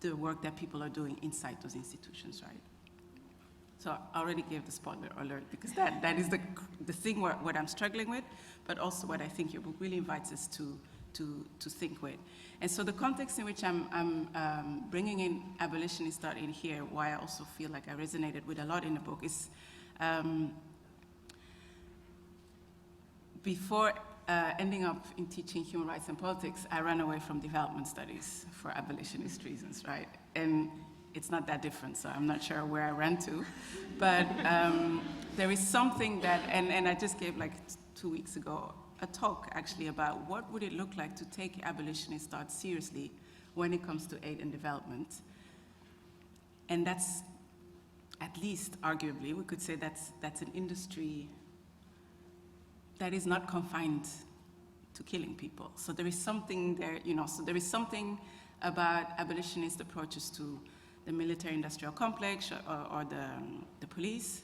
the work that people are doing inside those institutions, right? So I already gave the spoiler alert, because that is the thing what I'm struggling with, but also what I think your book really invites us to think with. And so the context in which I'm bringing in abolitionist thought in here, why I also feel like I resonated with a lot in the book, is before ending up in teaching human rights and politics, I ran away from development studies for abolitionist reasons, right? And it's not that different, so I'm not sure where I ran to. But there is something that, and I just gave like 2 weeks ago a talk actually about what would it look like to take abolitionist thought seriously when it comes to aid and development. And that's, at least arguably, we could say that's an industry that is not confined to killing people. So there is something there, so there is something about abolitionist approaches to the military-industrial complex or the police,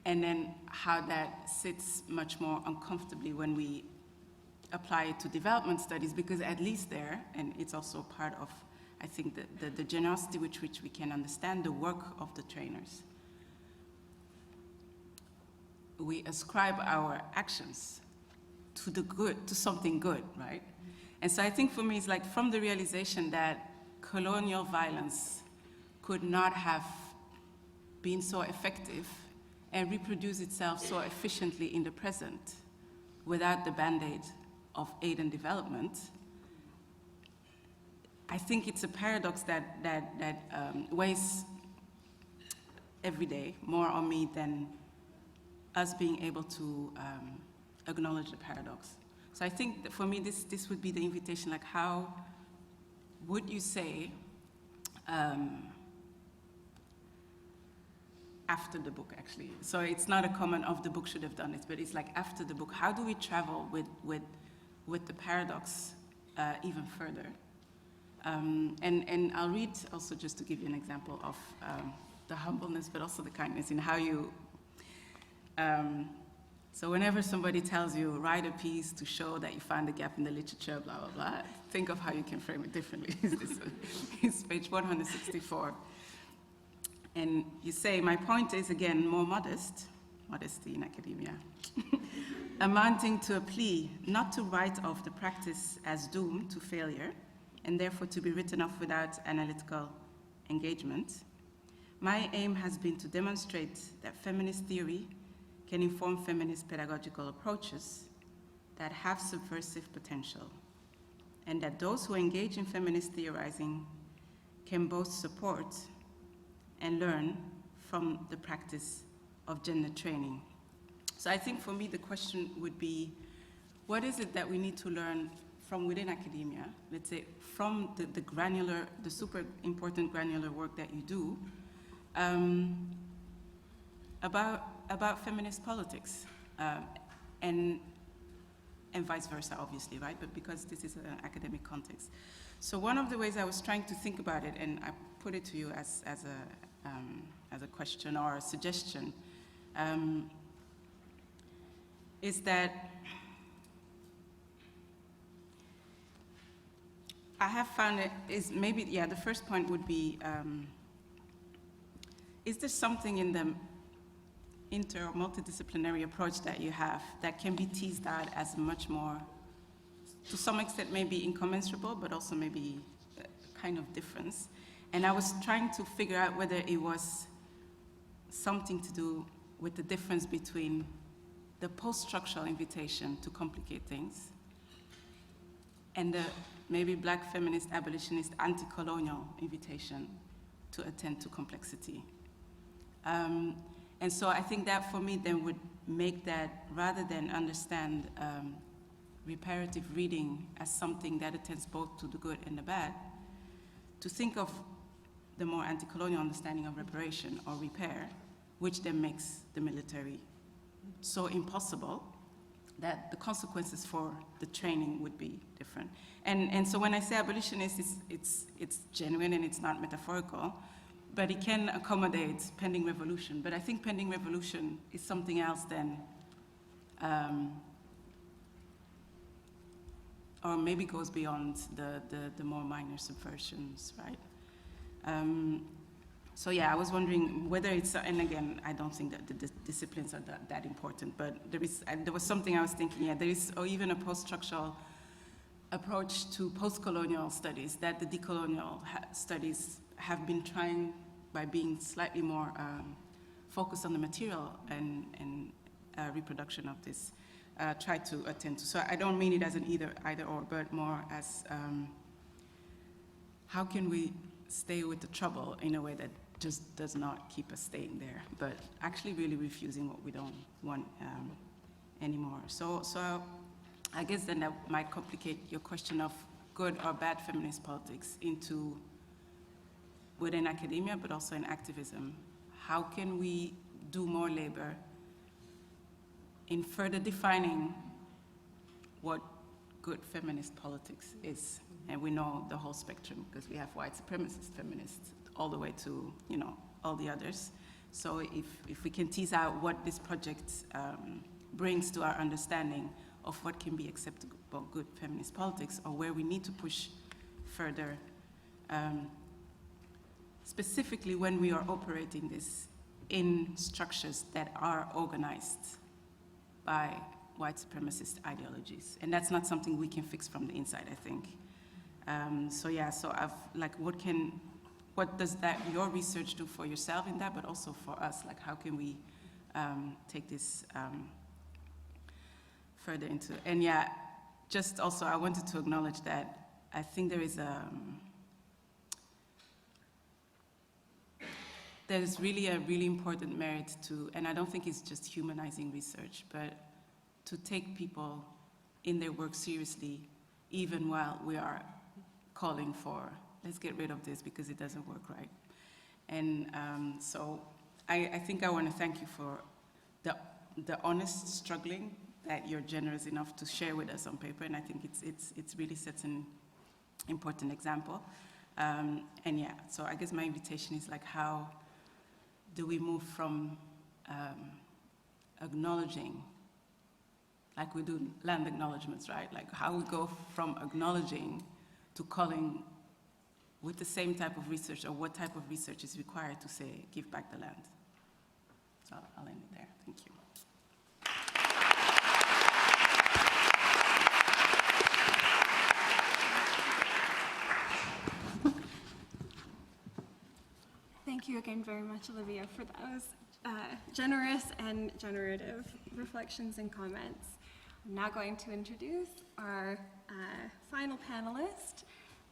and then how that sits much more uncomfortably when we apply it to development studies, because at least there, and it's also part of, I think, the generosity with which we can understand the work of the trainers. We ascribe our actions to the good, to something good, right? And so I think for me, it's like from the realization that colonial violence could not have been so effective and reproduce itself so efficiently in the present without the band-aid of aid and development. I think it's a paradox that weighs every day more on me than us being able to acknowledge the paradox. So I think that for me, this would be the invitation, like how would you say, after the book actually, so it's not a comment of the book should have done it, but it's like after the book, how do we travel with the paradox even further? And I'll read also, just to give you an example of the humbleness, but also the kindness in how you, so whenever somebody tells you, write a piece to show that you find a gap in the literature, blah, blah, blah, think of how you can frame it differently. It's page 164. And you say, my point is, again, more modesty in academia, amounting to a plea not to write off the practice as doomed to failure, and therefore to be written off without analytical engagement. My aim has been to demonstrate that feminist theory can inform feminist pedagogical approaches that have subversive potential, and that those who engage in feminist theorizing can both support and learn from the practice of gender training. So I think for me the question would be, what is it that we need to learn from within academia, let's say from the granular, the super important granular work that you do, about feminist politics, and vice versa, obviously, right? But because this is an academic context. So one of the ways I was trying to think about it, and I put it to you as a question or a suggestion, is that I have found it is maybe, yeah, the first point would be, is there something in the inter or multidisciplinary approach that you have that can be teased out as much more, to some extent maybe incommensurable, but also maybe a kind of difference? And I was trying to figure out whether it was something to do with the difference between the post-structural invitation to complicate things and the maybe black feminist, abolitionist, anti-colonial invitation to attend to complexity. And so I think that for me then would make that, rather than understand reparative reading as something that attends both to the good and the bad, to think of the more anti-colonial understanding of reparation or repair, which then makes the military so impossible that the consequences for the training would be different. And so when I say abolitionist, it's genuine and it's not metaphorical, but it can accommodate pending revolution. But I think pending revolution is something else than or maybe goes beyond the more minor subversions, right? So yeah, I was wondering whether it's, and again, I don't think that the disciplines are that important, but there was something I was thinking, there is, or even a post-structural approach to post-colonial studies that the decolonial studies have been trying, by being slightly more focused on the material and reproduction of this, try to attend to. So I don't mean it as an either or, but more as how can we stay with the trouble in a way that just does not keep us staying there, but actually really refusing what we don't want anymore. So I guess then that might complicate your question of good or bad feminist politics into within academia, but also in activism. How can we do more labor in further defining what good feminist politics is? And we know the whole spectrum, because we have white supremacist feminists all the way to, all the others. So if we can tease out what this project brings to our understanding of what can be acceptable good feminist politics, or where we need to push further, specifically when we are operating this in structures that are organized by white supremacist ideologies. And that's not something we can fix from the inside, I think. So I've, what does your research do for yourself in that, but also for us? Like, how can we take this further into, and just also I wanted to acknowledge that I think there is really a really important merit to, and I don't think it's just humanizing research, but to take people in their work seriously, even while we are calling for, let's get rid of this because it doesn't work right. And so I think I want to thank you for the honest struggling that you're generous enough to share with us on paper, and I think it's really sets an important example. So I guess my invitation is like, how do we move from acknowledging, like we do land acknowledgements, right? Like how we go from acknowledging to calling with the same type of research, or what type of research is required to say, give back the land. So I'll end it there, thank you. Thank you again very much, Olivia, for those generous and generative reflections and comments. I'm now going to introduce our final panelist,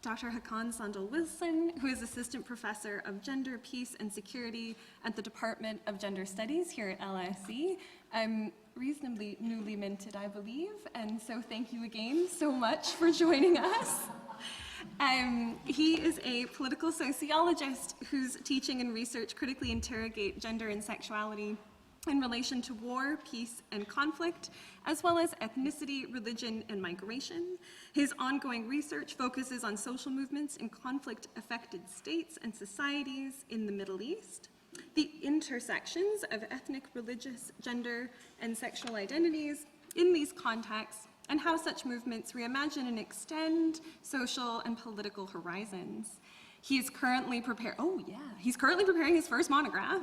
Dr. Hakan Sandal-Wilson, who is Assistant Professor of Gender, Peace, and Security at the Department of Gender Studies here at LSE. I'm reasonably newly minted, I believe, and so thank you again so much for joining us. He is a political sociologist whose teaching and research critically interrogate gender and sexuality in relation to war, peace, and conflict, as well as ethnicity, religion, and migration. His ongoing research focuses on social movements in conflict-affected states and societies in the Middle East, the intersections of ethnic, religious, gender, and sexual identities in these contexts, and how such movements reimagine and extend social and political horizons. He's currently preparing his first monograph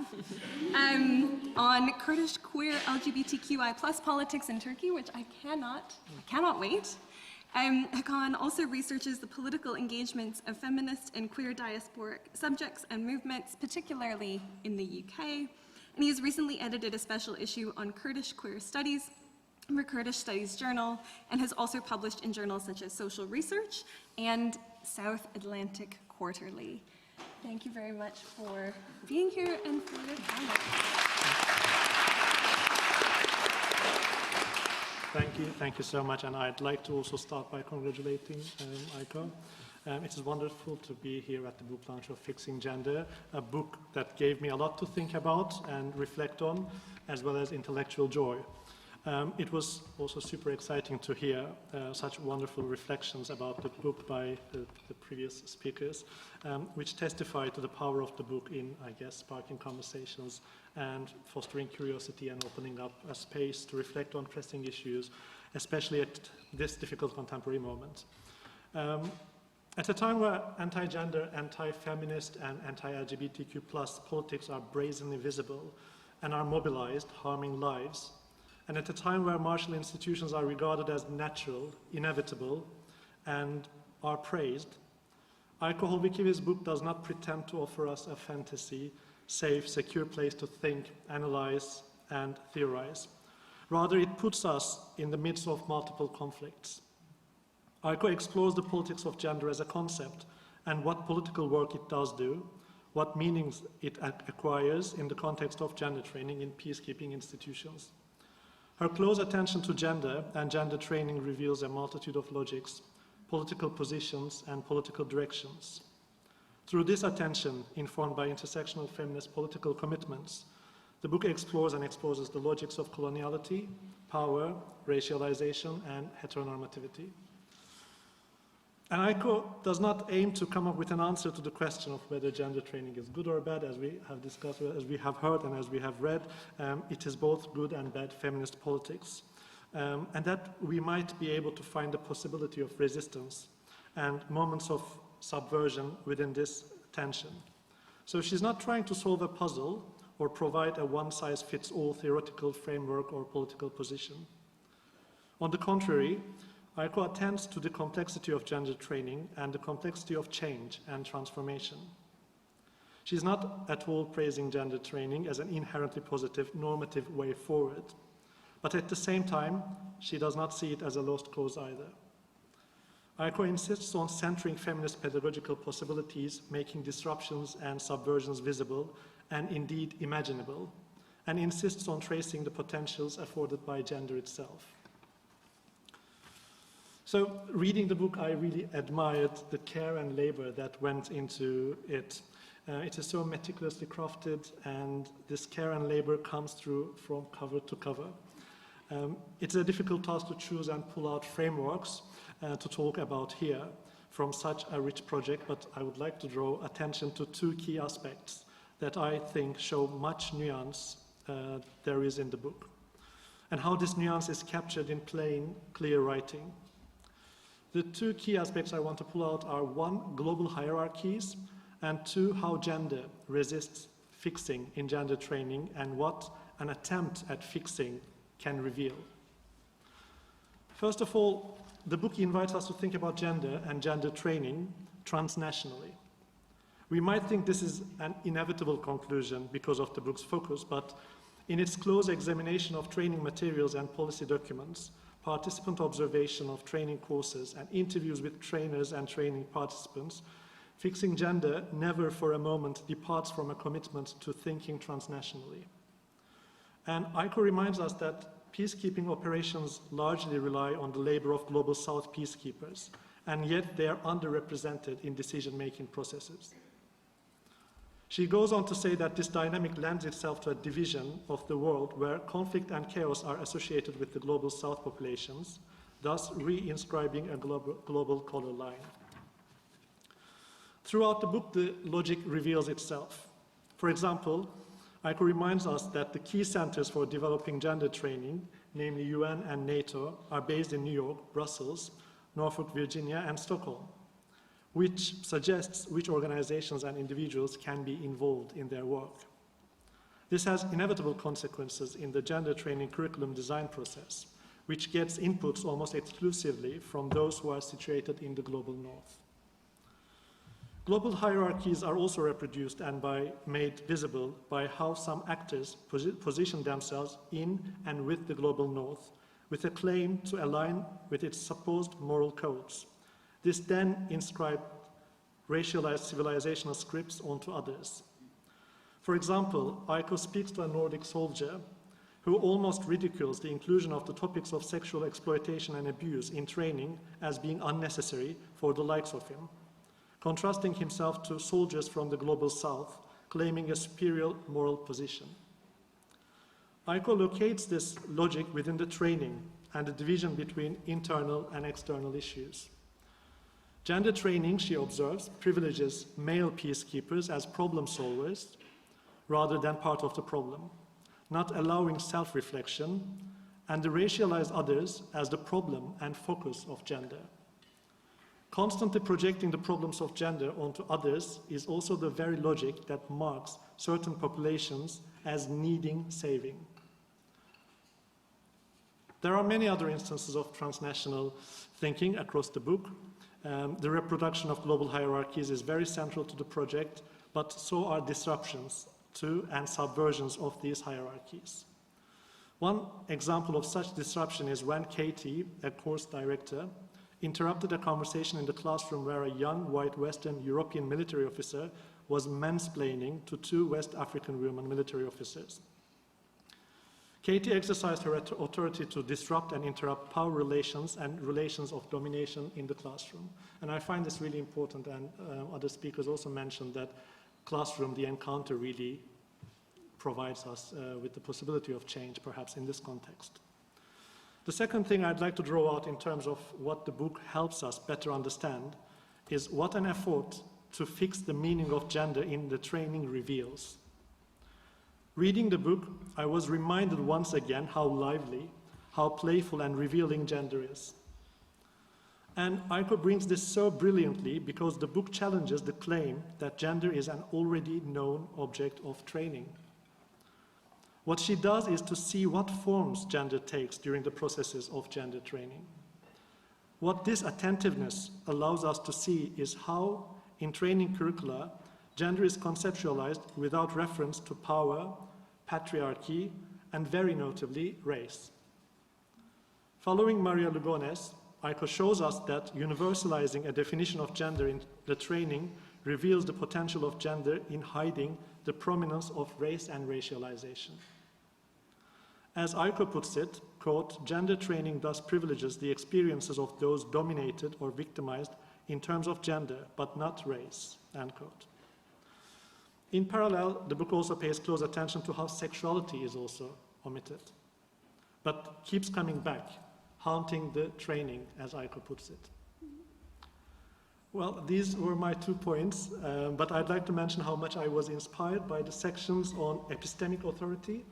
on Kurdish queer LGBTQI+ politics in Turkey, which I cannot wait. Hakan also researches the political engagements of feminist and queer diasporic subjects and movements, particularly in the UK. And he has recently edited a special issue on Kurdish queer studies for Kurdish Studies Journal, and has also published in journals such as Social Research and South Atlantic Quarterly. Thank you very much for being here and for your time. Thank you so much, and I'd like to also start by congratulating Aiko. It is wonderful to be here at the book launch of Fixing Gender, a book that gave me a lot to think about and reflect on, as well as intellectual joy. It was also super exciting to hear such wonderful reflections about the book by the previous speakers, which testify to the power of the book in, I guess, sparking conversations and fostering curiosity and opening up a space to reflect on pressing issues, especially at this difficult contemporary moment. At a time where anti-gender, anti-feminist, and anti-LGBTQ+ politics are brazenly visible and are mobilized, harming lives, and at a time where martial institutions are regarded as natural, inevitable, and are praised, Aiko Holvikivi's book does not pretend to offer us a fantasy, safe, secure place to think, analyze, and theorize. Rather, it puts us in the midst of multiple conflicts. Aiko explores the politics of gender as a concept and what political work it does do, what meanings it acquires in the context of gender training in peacekeeping institutions. Her close attention to gender and gender training reveals a multitude of logics, political positions, and political directions. Through this attention, informed by intersectional feminist political commitments, the book explores and exposes the logics of coloniality, power, racialization, and heteronormativity. And Aiko does not aim to come up with an answer to the question of whether gender training is good or bad, as we have discussed, as we have heard, and as we have read. It is both good and bad feminist politics. And that we might be able to find the possibility of resistance and moments of subversion within this tension. So she's not trying to solve a puzzle or provide a one-size-fits-all theoretical framework or political position. On the contrary, Aiko attends to the complexity of gender training and the complexity of change and transformation. She's not at all praising gender training as an inherently positive, normative way forward, but at the same time, she does not see it as a lost cause either. Aiko insists on centering feminist pedagogical possibilities, making disruptions and subversions visible and indeed imaginable, and insists on tracing the potentials afforded by gender itself. So, reading the book, I really admired the care and labor that went into it. It is so meticulously crafted, and this care and labor comes through from cover to cover. It's a difficult task to choose and pull out frameworks to talk about here from such a rich project, but I would like to draw attention to two key aspects that I think show much nuance there is in the book, and how this nuance is captured in plain, clear writing. The two key aspects I want to pull out are, one, global hierarchies, and two, how gender resists fixing in gender training and what an attempt at fixing can reveal. First of all, the book invites us to think about gender and gender training transnationally. We might think this is an inevitable conclusion because of the book's focus, but in its close examination of training materials and policy documents, participant observation of training courses, and interviews with trainers and training participants, fixing gender never for a moment departs from a commitment to thinking transnationally. And Aiko reminds us that peacekeeping operations largely rely on the labor of Global South peacekeepers, and yet they are underrepresented in decision-making processes. She goes on to say that this dynamic lends itself to a division of the world where conflict and chaos are associated with the Global South populations, thus re-inscribing a global color line. Throughout the book, the logic reveals itself. For example, Aiko reminds us that the key centers for developing gender training, namely UN and NATO, are based in New York, Brussels, Norfolk, Virginia, and Stockholm, which suggests which organizations and individuals can be involved in their work. This has inevitable consequences in the gender training curriculum design process, which gets inputs almost exclusively from those who are situated in the global north. Global hierarchies are also reproduced and made visible by how some actors position themselves in and with the global north, with a claim to align with its supposed moral codes. This then inscribed racialized civilizational scripts onto others. For example, Aiko speaks to a Nordic soldier who almost ridicules the inclusion of the topics of sexual exploitation and abuse in training as being unnecessary for the likes of him, contrasting himself to soldiers from the global south, claiming a superior moral position. Aiko locates this logic within the training and the division between internal and external issues. Gender training, she observes, privileges male peacekeepers as problem solvers rather than part of the problem, not allowing self-reflection, and the racialized others as the problem and focus of gender. Constantly projecting the problems of gender onto others is also the very logic that marks certain populations as needing saving. There are many other instances of transnational thinking across the book. The reproduction of global hierarchies is very central to the project, but so are disruptions to and subversions of these hierarchies. One example of such disruption is when Katie, a course director, interrupted a conversation in the classroom where a young white Western European military officer was mansplaining to two West African women military officers. Katie exercised her authority to disrupt and interrupt power relations and relations of domination in the classroom. And I find this really important, and other speakers also mentioned that classroom, the encounter, really provides us with the possibility of change, perhaps in this context. The second thing I'd like to draw out in terms of what the book helps us better understand is what an effort to fix the meaning of gender in the training reveals. Reading the book, I was reminded once again how lively, how playful and revealing gender is. And Aiko brings this so brilliantly because the book challenges the claim that gender is an already known object of training. What she does is to see what forms gender takes during the processes of gender training. What this attentiveness allows us to see is how, in training curricula, gender is conceptualized without reference to power, patriarchy, and very notably, race. Following Maria Lugones, Aiko shows us that universalizing a definition of gender in the training reveals the potential of gender in hiding the prominence of race and racialization. As Aiko puts it, quote, gender training thus privileges the experiences of those dominated or victimized in terms of gender, but not race, end quote. In parallel, the book also pays close attention to how sexuality is also omitted, but keeps coming back, haunting the training, as Aiko puts it. Well, these were my 2 points, but I'd like to mention how much I was inspired by the sections on epistemic authority,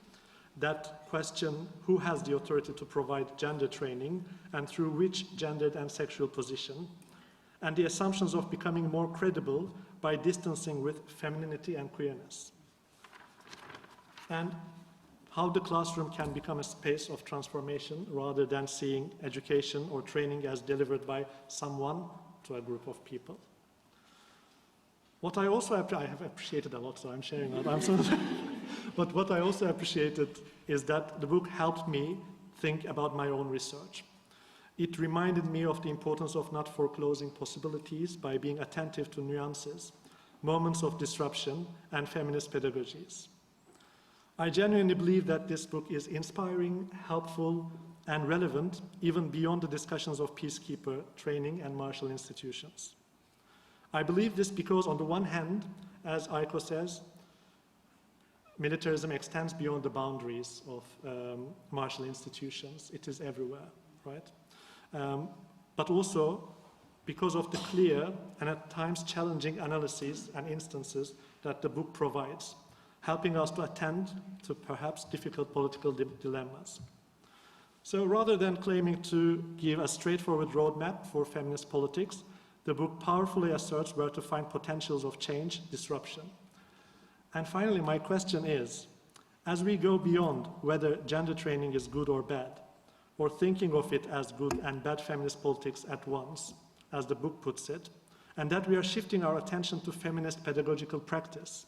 that question who has the authority to provide gender training and through which gendered and sexual position, and the assumptions of becoming more credible by distancing with femininity and queerness, and how the classroom can become a space of transformation rather than seeing education or training as delivered by someone to a group of people. What I also I have appreciated a lot, so I'm sharing that. I'm sorry. But what I also appreciated is that the book helped me think about my own research. It reminded me of the importance of not foreclosing possibilities by being attentive to nuances, moments of disruption, and feminist pedagogies. I genuinely believe that this book is inspiring, helpful, and relevant even beyond the discussions of peacekeeper training and martial institutions. I believe this because, on the one hand, as Aiko says, militarism extends beyond the boundaries of martial institutions. It is everywhere, right? But also because of the clear and at times challenging analyses and instances that the book provides, helping us to attend to perhaps difficult political dilemmas. So rather than claiming to give a straightforward roadmap for feminist politics, the book powerfully asserts where to find potentials of change, disruption. And finally, my question is, as we go beyond whether gender training is good or bad, or thinking of it as good and bad feminist politics at once, as the book puts it, and that we are shifting our attention to feminist pedagogical practice,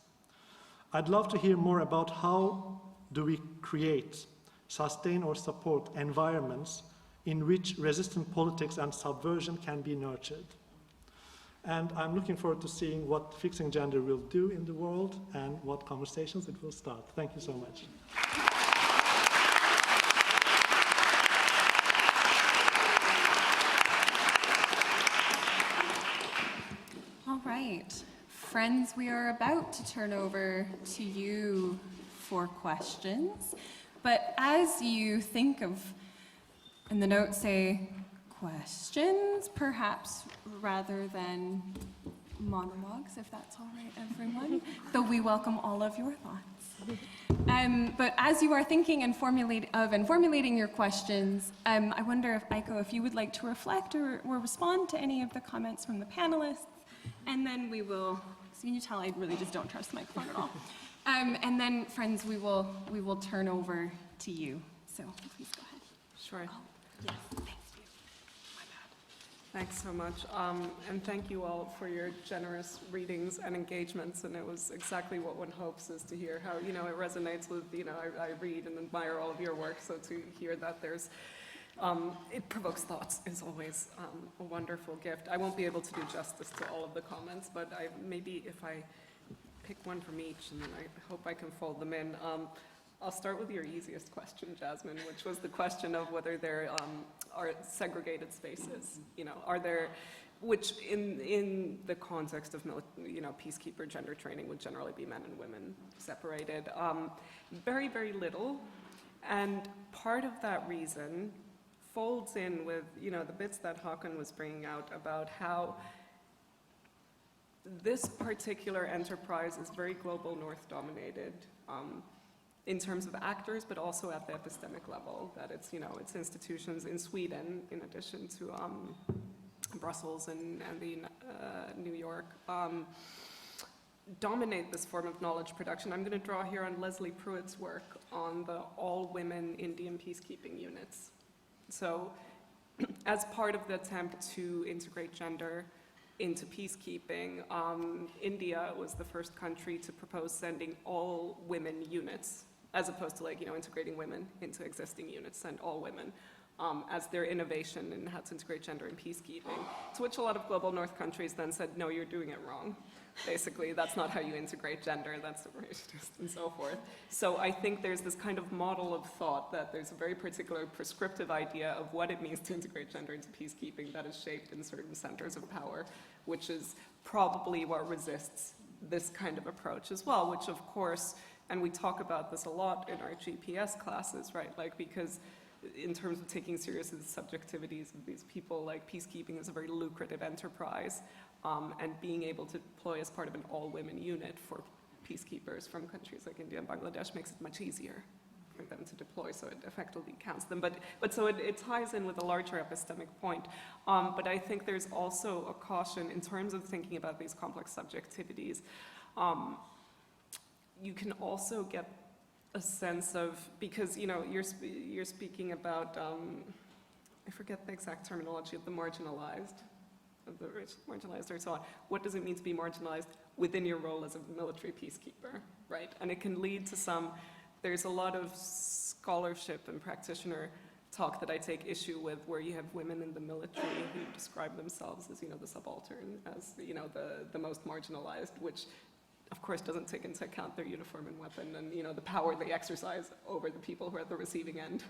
I'd love to hear more about how do we create, sustain or support environments in which resistant politics and subversion can be nurtured. And I'm looking forward to seeing what Fixing Gender will do in the world and what conversations it will start. Thank you so much. All right. Friends, we are about to turn over to you for questions. But as you think of, and the notes say questions, perhaps rather than monologues, if that's all right, everyone, though we welcome all of your thoughts. But as you are thinking and formulating your questions, I wonder if, Aiko, if you would like to reflect or respond to any of the comments from the panelists, and then we will, so you tell I really just don't trust the microphone at all. And then, friends, we will turn over to you. So please go ahead. Sure. Oh, yes, thanks. Thanks so much, and thank you all for your generous readings and engagements, and it was exactly what one hopes, is to hear how, you know, it resonates with, you know, I read and admire all of your work, so to hear that there's, it provokes thoughts is always a wonderful gift. I won't be able to do justice to all of the comments, but maybe if I pick one from each, and then I hope I can fold them in. I'll start with your easiest question, Jasmine, which was the question of whether there are segregated spaces. You know, are there, which in the context of peacekeeper gender training would generally be men and women separated. Very, very little, and part of that reason folds in with the bits that Hakan was bringing out about how this particular enterprise is very global North dominated. In terms of actors, but also at the epistemic level, that it's institutions in Sweden, in addition to Brussels and New York, dominate this form of knowledge production. I'm going to draw here on Leslie Pruitt's work on the all-women Indian peacekeeping units. So, as part of the attempt to integrate gender into peacekeeping, India was the first country to propose sending all women units, as opposed to integrating women into existing units, and all women, as their innovation in how to integrate gender in peacekeeping. To which a lot of global North countries then said, no, you're doing it wrong. Basically, that's not how you integrate gender, that's racist, and so forth. So I think there's this kind of model of thought that there's a very particular prescriptive idea of what it means to integrate gender into peacekeeping that is shaped in certain centers of power, which is probably what resists this kind of approach as well, which of course, and we talk about this a lot in our GPS classes, right? Because in terms of taking seriously the subjectivities of these people, peacekeeping is a very lucrative enterprise, and being able to deploy as part of an all-women unit for peacekeepers from countries like India and Bangladesh makes it much easier for them to deploy, so it effectively counts them. But so it ties in with a larger epistemic point. But I think there's also a caution in terms of thinking about these complex subjectivities. You can also get a sense of, because you're speaking about, I forget the exact terminology of the marginalized, of the rich, marginalized, or so on. What does it mean to be marginalized within your role as a military peacekeeper, right? And it can lead to there's a lot of scholarship and practitioner talk that I take issue with, where you have women in the military who describe themselves as, the subaltern, as, the most marginalized, which of course doesn't take into account their uniform and weapon and, the power they exercise over the people who are at the receiving end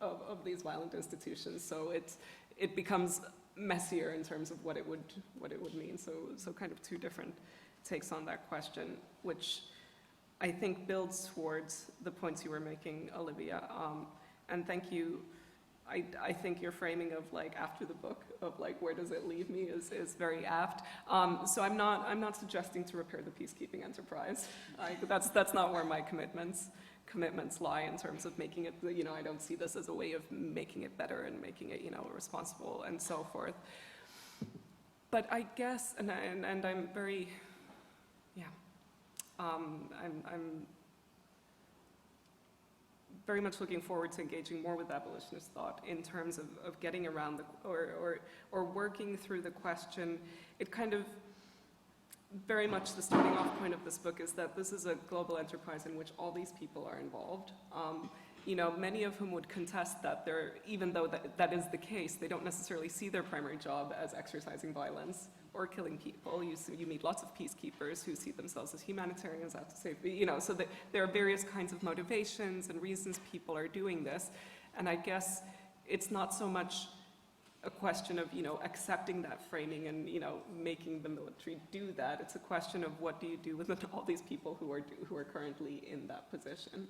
of these violent institutions. So it becomes messier in terms of what it would mean. So kind of two different takes on that question, which I think builds towards the points you were making, Olivia. And thank you. I think your framing of after the book of where does it leave me is very apt. So I'm not suggesting to repair the peacekeeping enterprise. That's not where my commitments lie in terms of making it. I don't see this as a way of making it better and making it responsible and so forth. But I guess, and I'm very, I'm very much looking forward to engaging more with abolitionist thought in terms of getting around or working through the question. It kind of, very much the starting off point of this book is that this is a global enterprise in which all these people are involved. Many of whom would contest that even though that is the case, they don't necessarily see their primary job as exercising violence or killing people. You meet lots of peacekeepers who see themselves as humanitarians, out to save, so there are various kinds of motivations and reasons people are doing this. And I guess it's not so much a question of, accepting that framing and, making the military do that. It's a question of what do you do with all these people who are currently in that position.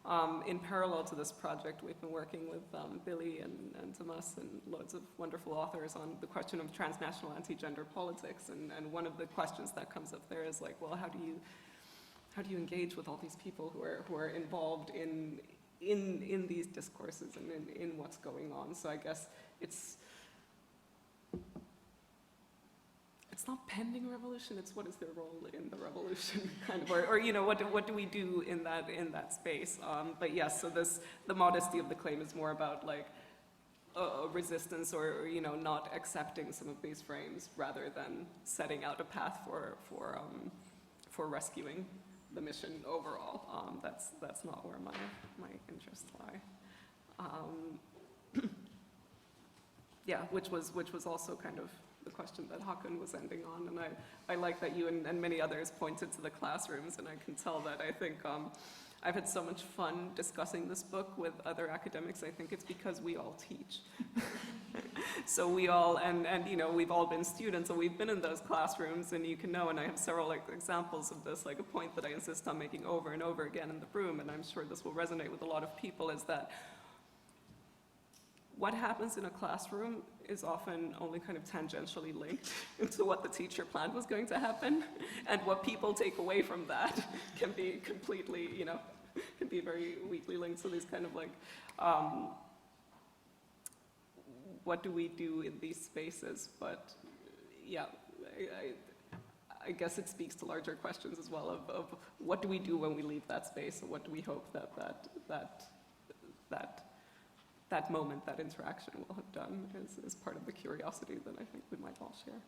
In parallel to this project, we've been working with Billy and Tomas and loads of wonderful authors on the question of transnational anti-gender politics. And one of the questions that comes up there is like, well, how do you engage with all these people who are involved in these discourses and in what's going on? So I guess it's not pending revolution, it's what is their role in the revolution, kind of, or you know, what do we do in that space? But yes, so the modesty of the claim is more about like a resistance, or you know, not accepting some of these frames, rather than setting out a path for rescuing the mission overall. That's not where my interests lie. Yeah, which was also kind of the question that Hakan was ending on, and I like that you and many others pointed to the classrooms, and I can tell that I think I've had so much fun discussing this book with other academics. I think it's because we all teach. So we all, and you know, we've all been students, and we've been in those classrooms, and you can know, and I have several like examples of this, like a point that I insist on making over and over again in the room, and I'm sure this will resonate with a lot of people, is that what happens in a classroom is often only kind of tangentially linked to what the teacher planned was going to happen, and what people take away from that can be completely, you know, can be very weakly linked. So these kind of like, what do we do in these spaces? But yeah, I guess it speaks to larger questions as well of what do we do when we leave that space, and what do we hope that moment, that interaction will have done is part of the curiosity that I think we might all share.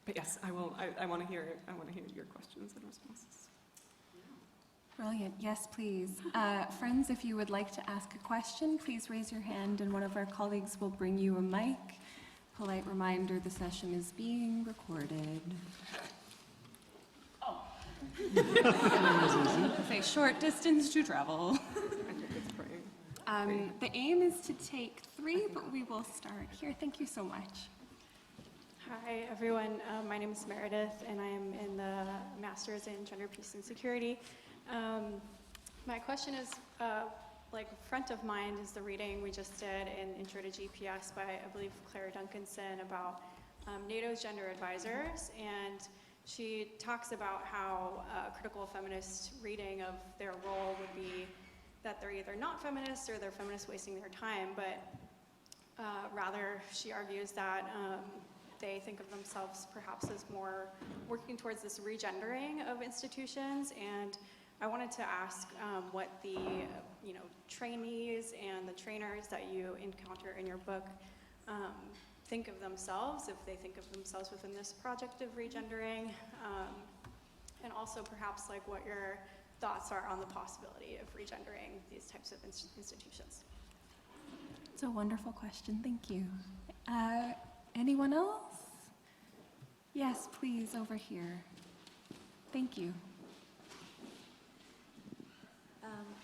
But yes, I want to hear your questions and responses. Brilliant. Yes, please. Friends, if you would like to ask a question, please raise your hand and one of our colleagues will bring you a mic. Polite reminder, the session is being recorded. Oh. It's a short distance to travel. The aim is to take 3, but we will start here. Thank you so much. Hi, everyone. My name is Meredith, and I am in the Master's in Gender, Peace, and Security. My question is, like, front of mind is the reading we just did in Intro to GPS by, I believe, Claire Duncanson about NATO's gender advisors, and she talks about how a critical feminist reading of their role would be that they're either not feminists or they're feminists wasting their time, but rather she argues that they think of themselves perhaps as more working towards this regendering of institutions. And I wanted to ask what the trainees and the trainers that you encounter in your book think of themselves, if they think of themselves within this project of regendering, and also perhaps like what your thoughts are on the possibility of regendering these types of institutions. It's a wonderful question. Thank you. Anyone else? Yes, please, over here. Thank you.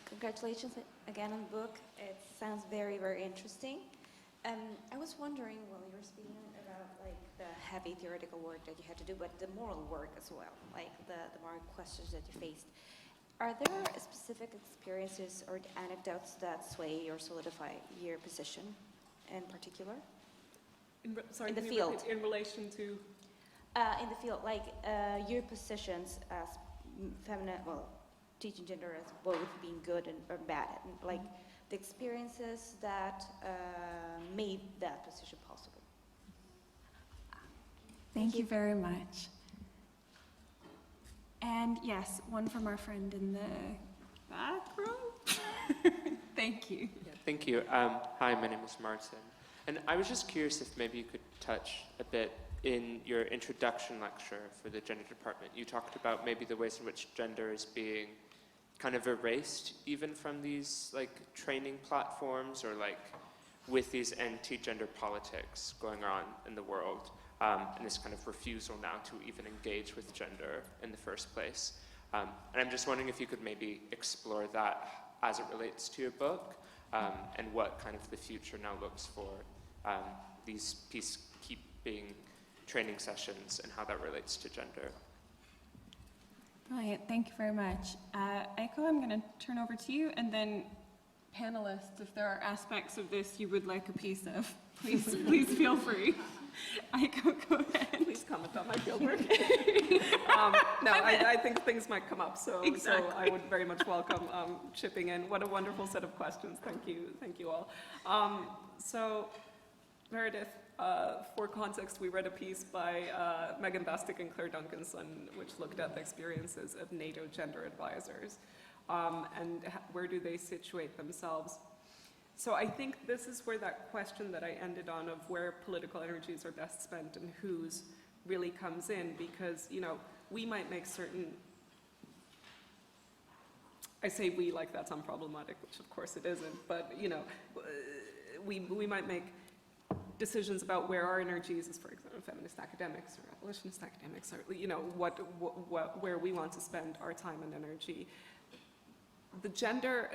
Congratulations again on the book. It sounds very, very interesting. I was wondering while you were speaking about like the heavy theoretical work that you had to do, but the moral work as well, like the moral questions that you faced. Are there specific experiences or anecdotes that sway or solidify your position in particular? In the field. In relation to? In the field, like your positions as feminine, well, teaching gender as both being good or bad, and like the experiences that made that position possible. Thank you very much. And yes, one from our friend in the back row. Thank you. Yeah, thank you. Hi, my name is Martin. And I was just curious if maybe you could touch a bit in your introduction lecture for the gender department. You talked about maybe the ways in which gender is being kind of erased even from these like training platforms, or like with these anti-gender politics going on in the world. And this kind of refusal now to even engage with gender in the first place. And I'm just wondering if you could maybe explore that as it relates to your book, and what kind of the future now looks for these peacekeeping training sessions and how that relates to gender. Brilliant, thank you very much. Aiko, I'm going to turn over to you, and then panelists, if there are aspects of this you would like a piece of, please feel free. Aiko, go ahead. Please comment on my fieldwork. No, I think things might come up, so I would very much welcome chipping in. What a wonderful set of questions. Thank you all. So, Meredith, for context, we read a piece by Megan Bastick and Claire Duncanson, which looked at the experiences of NATO gender advisors and where do they situate themselves. So I think this is where that question that I ended on of where political energies are best spent and whose really comes in, because, you know, we might make certain, I say we like that's unproblematic, which of course it isn't, but, you know, we might make decisions about where our energies, as for example, feminist academics or abolitionist academics, or, you know, where we want to spend our time and energy. The gender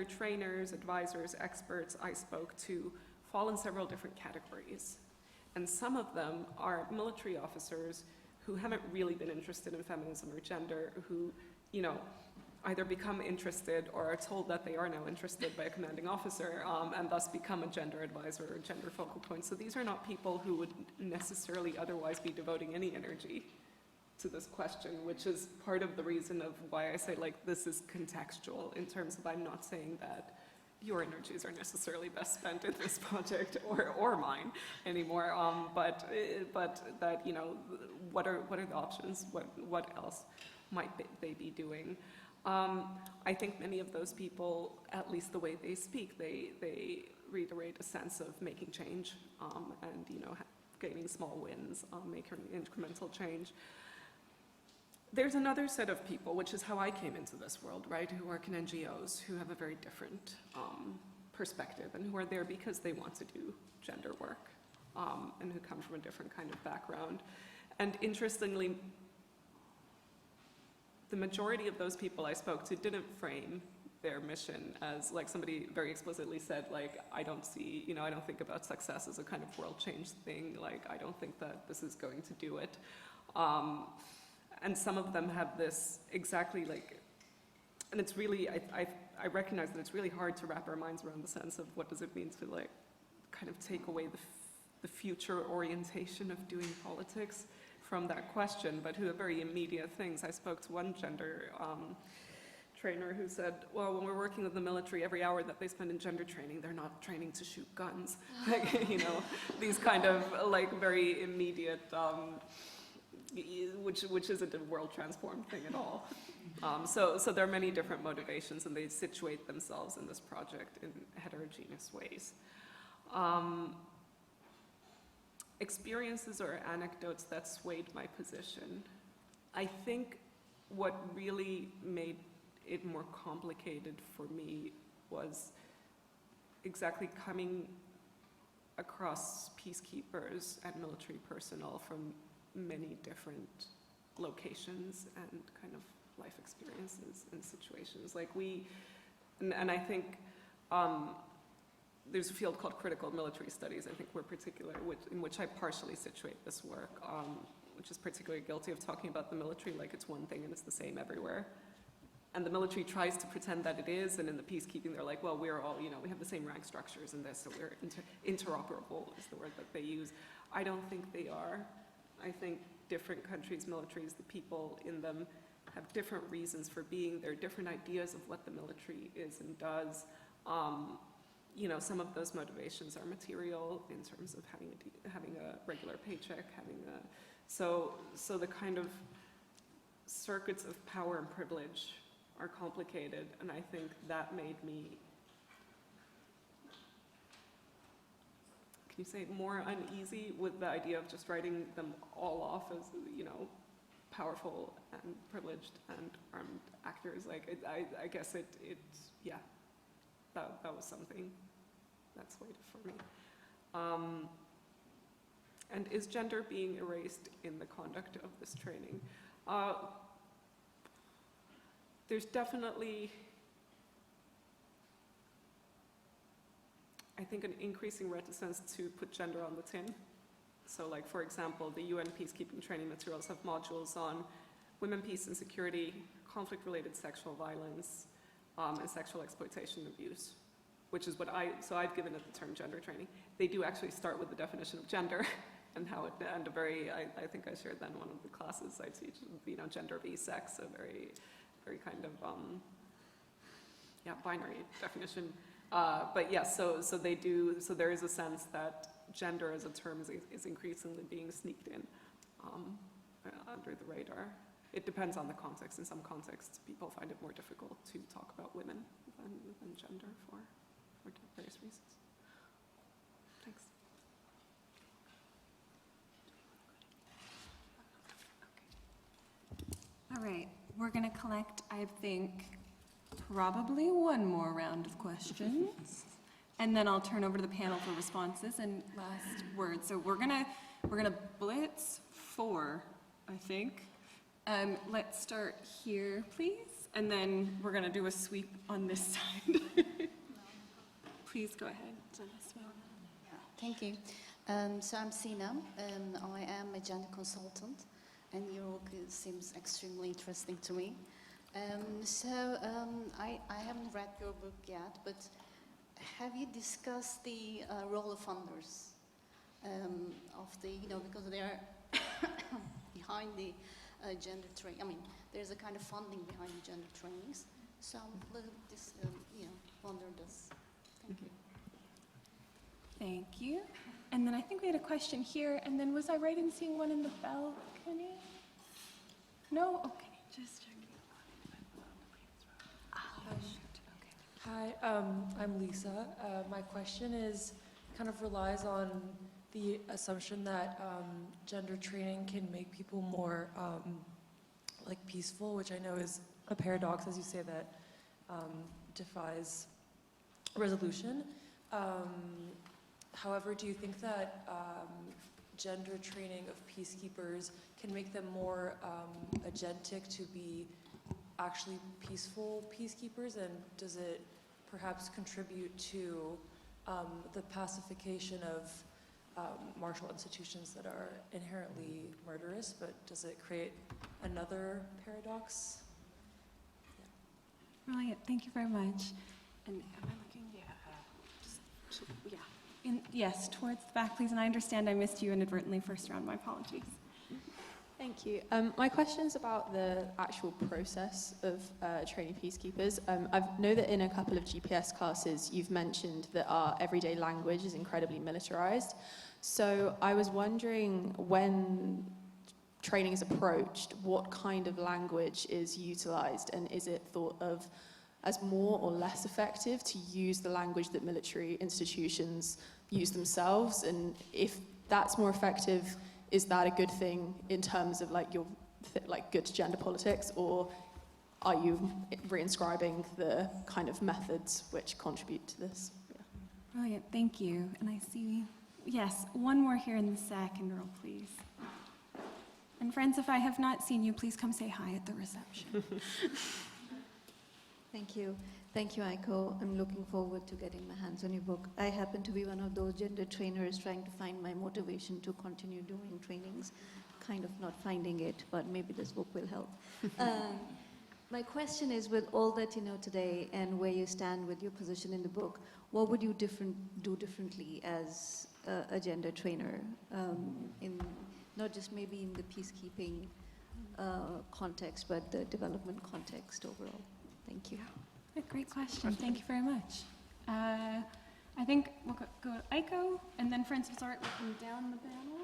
trainers, advisors, experts I spoke to fall in several different categories. And some of them are military officers who haven't really been interested in feminism or gender, who, you know, either become interested or are told that they are now interested by a commanding officer, and thus become a gender advisor or gender focal point. So these are not people who would necessarily otherwise be devoting any energy to this question, which is part of the reason of why I say, like, this is contextual in terms of I'm not saying that your energies are necessarily best spent in this project or mine anymore, but that, you know, what are the options? What else might they be doing? I think many of those people, at least the way they speak, they reiterate a sense of making change and, you know, gaining small wins, making incremental change. There's another set of people, which is how I came into this world, right, who work in NGOs, who have a very different perspective and who are there because they want to do gender work and who come from a different kind of background. And interestingly, the majority of those people I spoke to didn't frame their mission as, like somebody very explicitly said, like, I don't see, you know, I don't think about success as a kind of world change thing, like, I don't think that this is going to do it. And some of them have this exactly like, and it's really, I recognize that it's really hard to wrap our minds around the sense of what does it mean to, like, kind of take away the future orientation of doing politics from that question, but who have very immediate things. I spoke to one gender trainer who said, well, when we're working with the military, every hour that they spend in gender training, they're not training to shoot guns. Like, you know, these kind of like very immediate, which isn't a world transformed thing at all. So there are many different motivations, and they situate themselves in this project in heterogeneous ways. Experiences or anecdotes that swayed my position. I think what really made it more complicated for me was exactly coming across peacekeepers and military personnel from many different locations and kind of life experiences and situations. Like and I think there's a field called critical military studies, I think we're particular, in which I partially situate this work, which is particularly guilty of talking about the military like it's one thing and it's the same everywhere. And the military tries to pretend that it is, and in the peacekeeping they're like, well, we're all, you know, we have the same rank structures and this, so we're interoperable is the word that they use. I don't think they are. I think different countries' militaries, the people in them, have different reasons for being there, different ideas of what the military is and does. You know, some of those motivations are material in terms of having a regular paycheck, so the kind of circuits of power and privilege are complicated, and I think that made me, can you say, more uneasy with the idea of just writing them all off as, you know, powerful and privileged and armed actors. Like, I guess yeah, that was something that swayed it for me. And is gender being erased in the conduct of this training? There's definitely, I think, an increasing reticence to put gender on the tin. So, like, for example, the UN peacekeeping training materials have modules on women, peace and security, conflict-related sexual violence, and sexual exploitation and abuse, which is what I've given it the term gender training. They do actually start with the definition of gender and how it, and I think I shared that in one of the classes I teach, gender v sex, a very kind of, binary definition. But yes, so there is a sense that gender as a term is increasingly being sneaked in under the radar. It depends on the context. In some contexts, people find it more difficult to talk about women than gender for various reasons. Thanks. All right, we're going to collect, I think, probably one more round of questions, and then I'll turn over to the panel for responses and last words. So we're gonna blitz 4, I think. Let's start here, please, and then we're gonna do a sweep on this side. Please go ahead. Thank you. So I'm Sina, and I am a gender consultant, and your work seems extremely interesting to me. I haven't read your book yet, but have you discussed the role of funders of the, because they are behind the gender training? I mean, there's a kind of funding behind the gender trainings. So I'm a little wonder this. Thank you. Thank you. And then I think we had a question here, and then was I right in seeing one in the balcony? No? Okay, just checking. Hi, I'm Lisa. My question kind of relies on the assumption that gender training can make people more peaceful, which I know is a paradox, as you say, that defies resolution. However, do you think that gender training of peacekeepers can make them more agentic to be actually peaceful peacekeepers, and does it perhaps contribute to the pacification of martial institutions that are inherently murderous, but does it create another paradox? Yeah. Brilliant, thank you very much. And am I looking? Yes, towards the back, please. And I understand I missed you inadvertently first round. My apologies. Thank you. My question is about the actual process of training peacekeepers. I know that in a couple of GPS classes you've mentioned that our everyday language is incredibly militarized. So I was wondering, when training is approached, what kind of language is utilized, and is it thought of as more or less effective to use the language that military institutions use themselves? And if that's more effective, is that a good thing in terms of your good gender politics, or are you reinscribing the kind of methods which contribute to this? Yeah. Brilliant, thank you. And I see, yes, one more here in the second row, please. And friends, if I have not seen you, please come say hi at the reception. Thank you. Thank you, Aiko. I'm looking forward to getting my hands on your book. I happen to be one of those gender trainers trying to find my motivation to continue doing trainings, kind of not finding it, but maybe this book will help. My question is, with all that you know today and where you stand with your position in the book, what would you do differently as a gender trainer, in not just maybe in the peacekeeping context, but the development context overall? Thank you. A great question. Thank you very much. I think we'll go to Aiko, and then friends will start looking down the panel,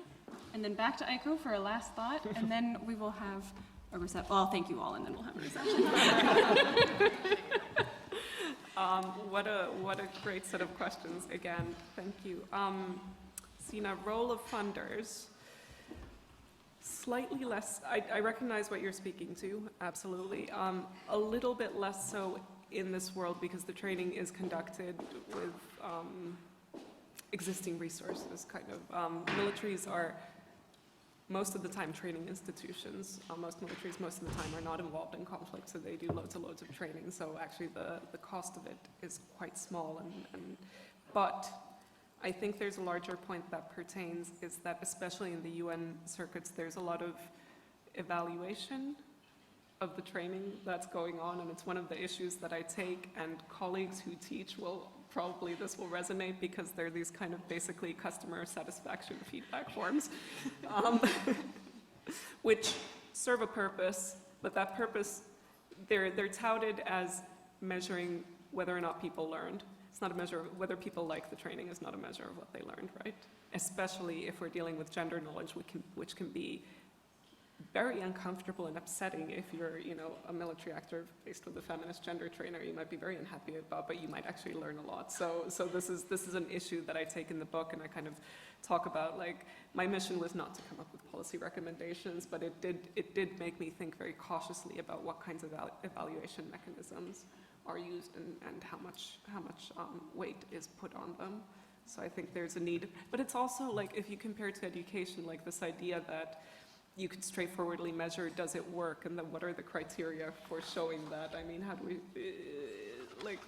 and then back to Aiko for a last thought, and then we will have a reception. Well, thank you all, and then we'll have a reception. What a great set of questions again. Thank you. Sina, role of funders. Slightly less, I recognize what you're speaking to, absolutely. A little bit less so in this world because the training is conducted with existing resources, kind of. Militaries are most of the time training institutions. Most militaries most of the time are not involved in conflict, so they do loads and loads of training. So actually the cost of it is quite small. But I think there's a larger point that pertains is that especially in the UN circuits, there's a lot of evaluation of the training that's going on, and it's one of the issues that I take, and colleagues who teach will probably, this will resonate because they're these kind of basically customer satisfaction feedback forms, which serve a purpose, but that purpose, they're touted as measuring whether or not people learned. It's not a measure of whether people like the training, is not a measure of what they learned, right? Especially if we're dealing with gender knowledge, which can be very uncomfortable and upsetting if you're, you know, a military actor faced with a feminist gender trainer. You might be very unhappy about, but you might actually learn a lot. So this is an issue that I take in the book, and I kind of talk about, like, my mission was not to come up with policy recommendations, but it did make me think very cautiously about what kinds of evaluation mechanisms are used and how much weight is put on them. So I think there's a need, but it's also like, if you compare to education, like this idea that you could straightforwardly measure, does it work, and then what are the criteria for showing that? I mean, how do we, like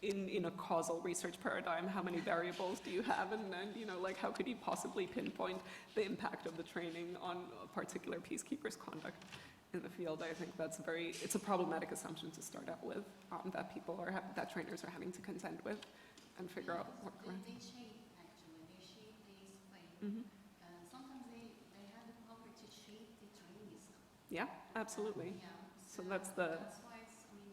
in a causal research paradigm, how many variables do you have, and you know, like, how could you possibly pinpoint the impact of the training on a particular peacekeeper's conduct in the field? I think that's it's a problematic assumption to start out with, that that trainers are having to contend with and figure out what. They shape, actually, they shape the explain. Sometimes they have the power to shape the training stuff. Yeah, absolutely. Yeah. So that's why it's, I mean,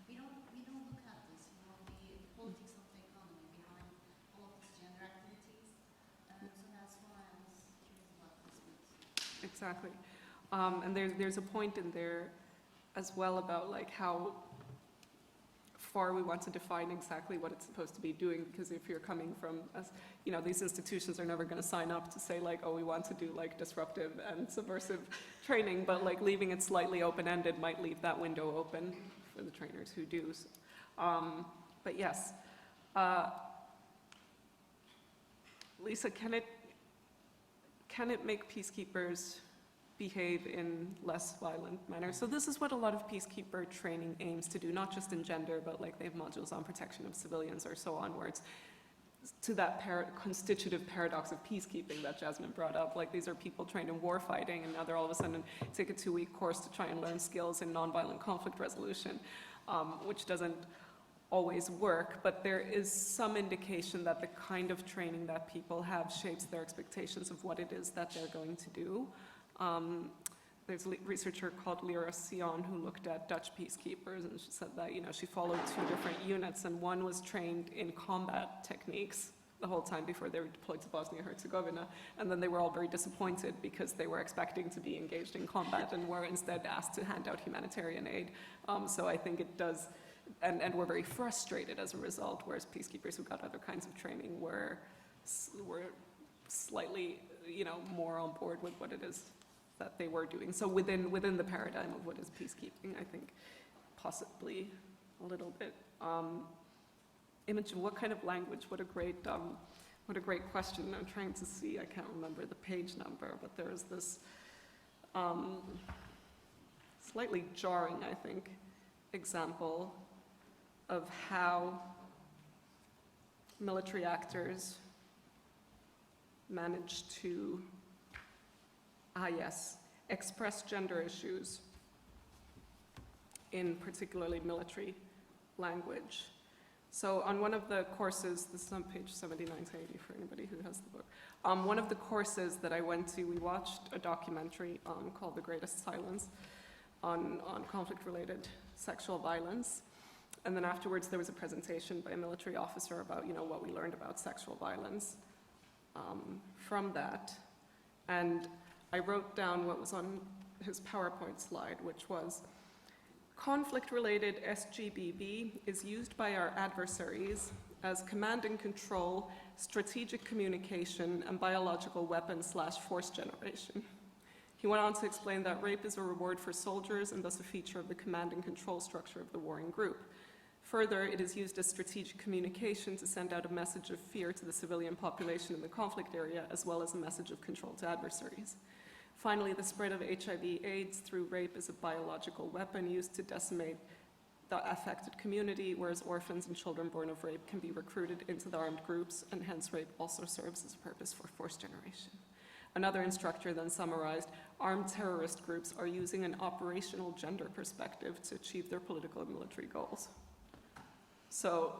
we don't look at this, you know, the politics of the economy behind all of these gender activities. So that's why I was curious about this bit. exactly. And there's a point in there as well about, like, how far we want to define exactly what it's supposed to be doing, because if you're coming from, you know, these institutions are never going to sign up to say, like, oh, we want to do, like, disruptive and subversive training, but, like, leaving it slightly open-ended might leave that window open for the trainers who do. But yes, Lisa, can it make peacekeepers behave in less violent manner? So this is what a lot of peacekeeper training aims to do, not just in gender, but like they have modules on protection of civilians or so on, where it's to that constitutive paradox of peacekeeping that Jasmine brought up. Like, these are people trained in war fighting, and now they're all of a sudden take a 2-week course to try and learn skills in nonviolent conflict resolution, which doesn't always work, but there is some indication that the kind of training that people have shapes their expectations of what it is that they're going to do. There's a researcher called Lyra Sion who looked at Dutch peacekeepers, and she said that, you know, she followed 2 different units, and one was trained in combat techniques the whole time before they were deployed to Bosnia-Herzegovina, and then they were all very disappointed because they were expecting to be engaged in combat and were instead asked to hand out humanitarian aid. So I think it does, and were very frustrated as a result, whereas peacekeepers who got other kinds of training were slightly, you know, more on board with what it is that they were doing. So within the paradigm of what is peacekeeping, I think possibly a little bit. Imogen, what kind of language? What a great question. I'm trying to see, I can't remember the page number, but there's this slightly jarring, I think, example of how military actors manage to express gender issues in particularly military language. So on one of the courses, this is on page 79 to 80 for anybody who has the book. One of the courses that I went to, we watched a documentary called The Greatest Silence on conflict-related sexual violence. And then afterwards there was a presentation by a military officer about, you know, what we learned about sexual violence from that. And I wrote down what was on his PowerPoint slide, which was, conflict-related SGBV is used by our adversaries as command and control, strategic communication, and biological weapon/force generation. He went on to explain that rape is a reward for soldiers and thus a feature of the command and control structure of the warring group. Further, it is used as strategic communication to send out a message of fear to the civilian population in the conflict area, as well as a message of control to adversaries. Finally, the spread of HIV/AIDS through rape is a biological weapon used to decimate the affected community, whereas orphans and children born of rape can be recruited into the armed groups, and hence rape also serves as a purpose for force generation. Another instructor then summarized, armed terrorist groups are using an operational gender perspective to achieve their political and military goals. So,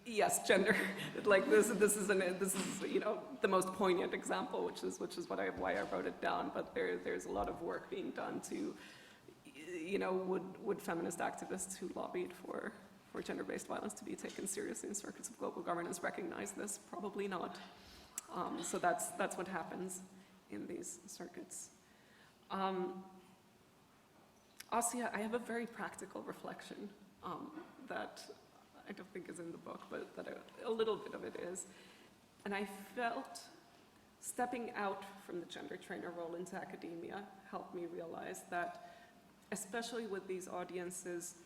yes, gender, like this is the most poignant example, which is why I wrote it down, but there's a lot of work being done to, would feminist activists who lobbied for gender-based violence to be taken seriously in circuits of global governance recognize this? Probably not. So that's what happens in these circuits. Asya, I have a very practical reflection that I don't think is in the book, but that a little bit of it is. And I felt stepping out from the gender trainer role into academia helped me realize that, especially with these audiences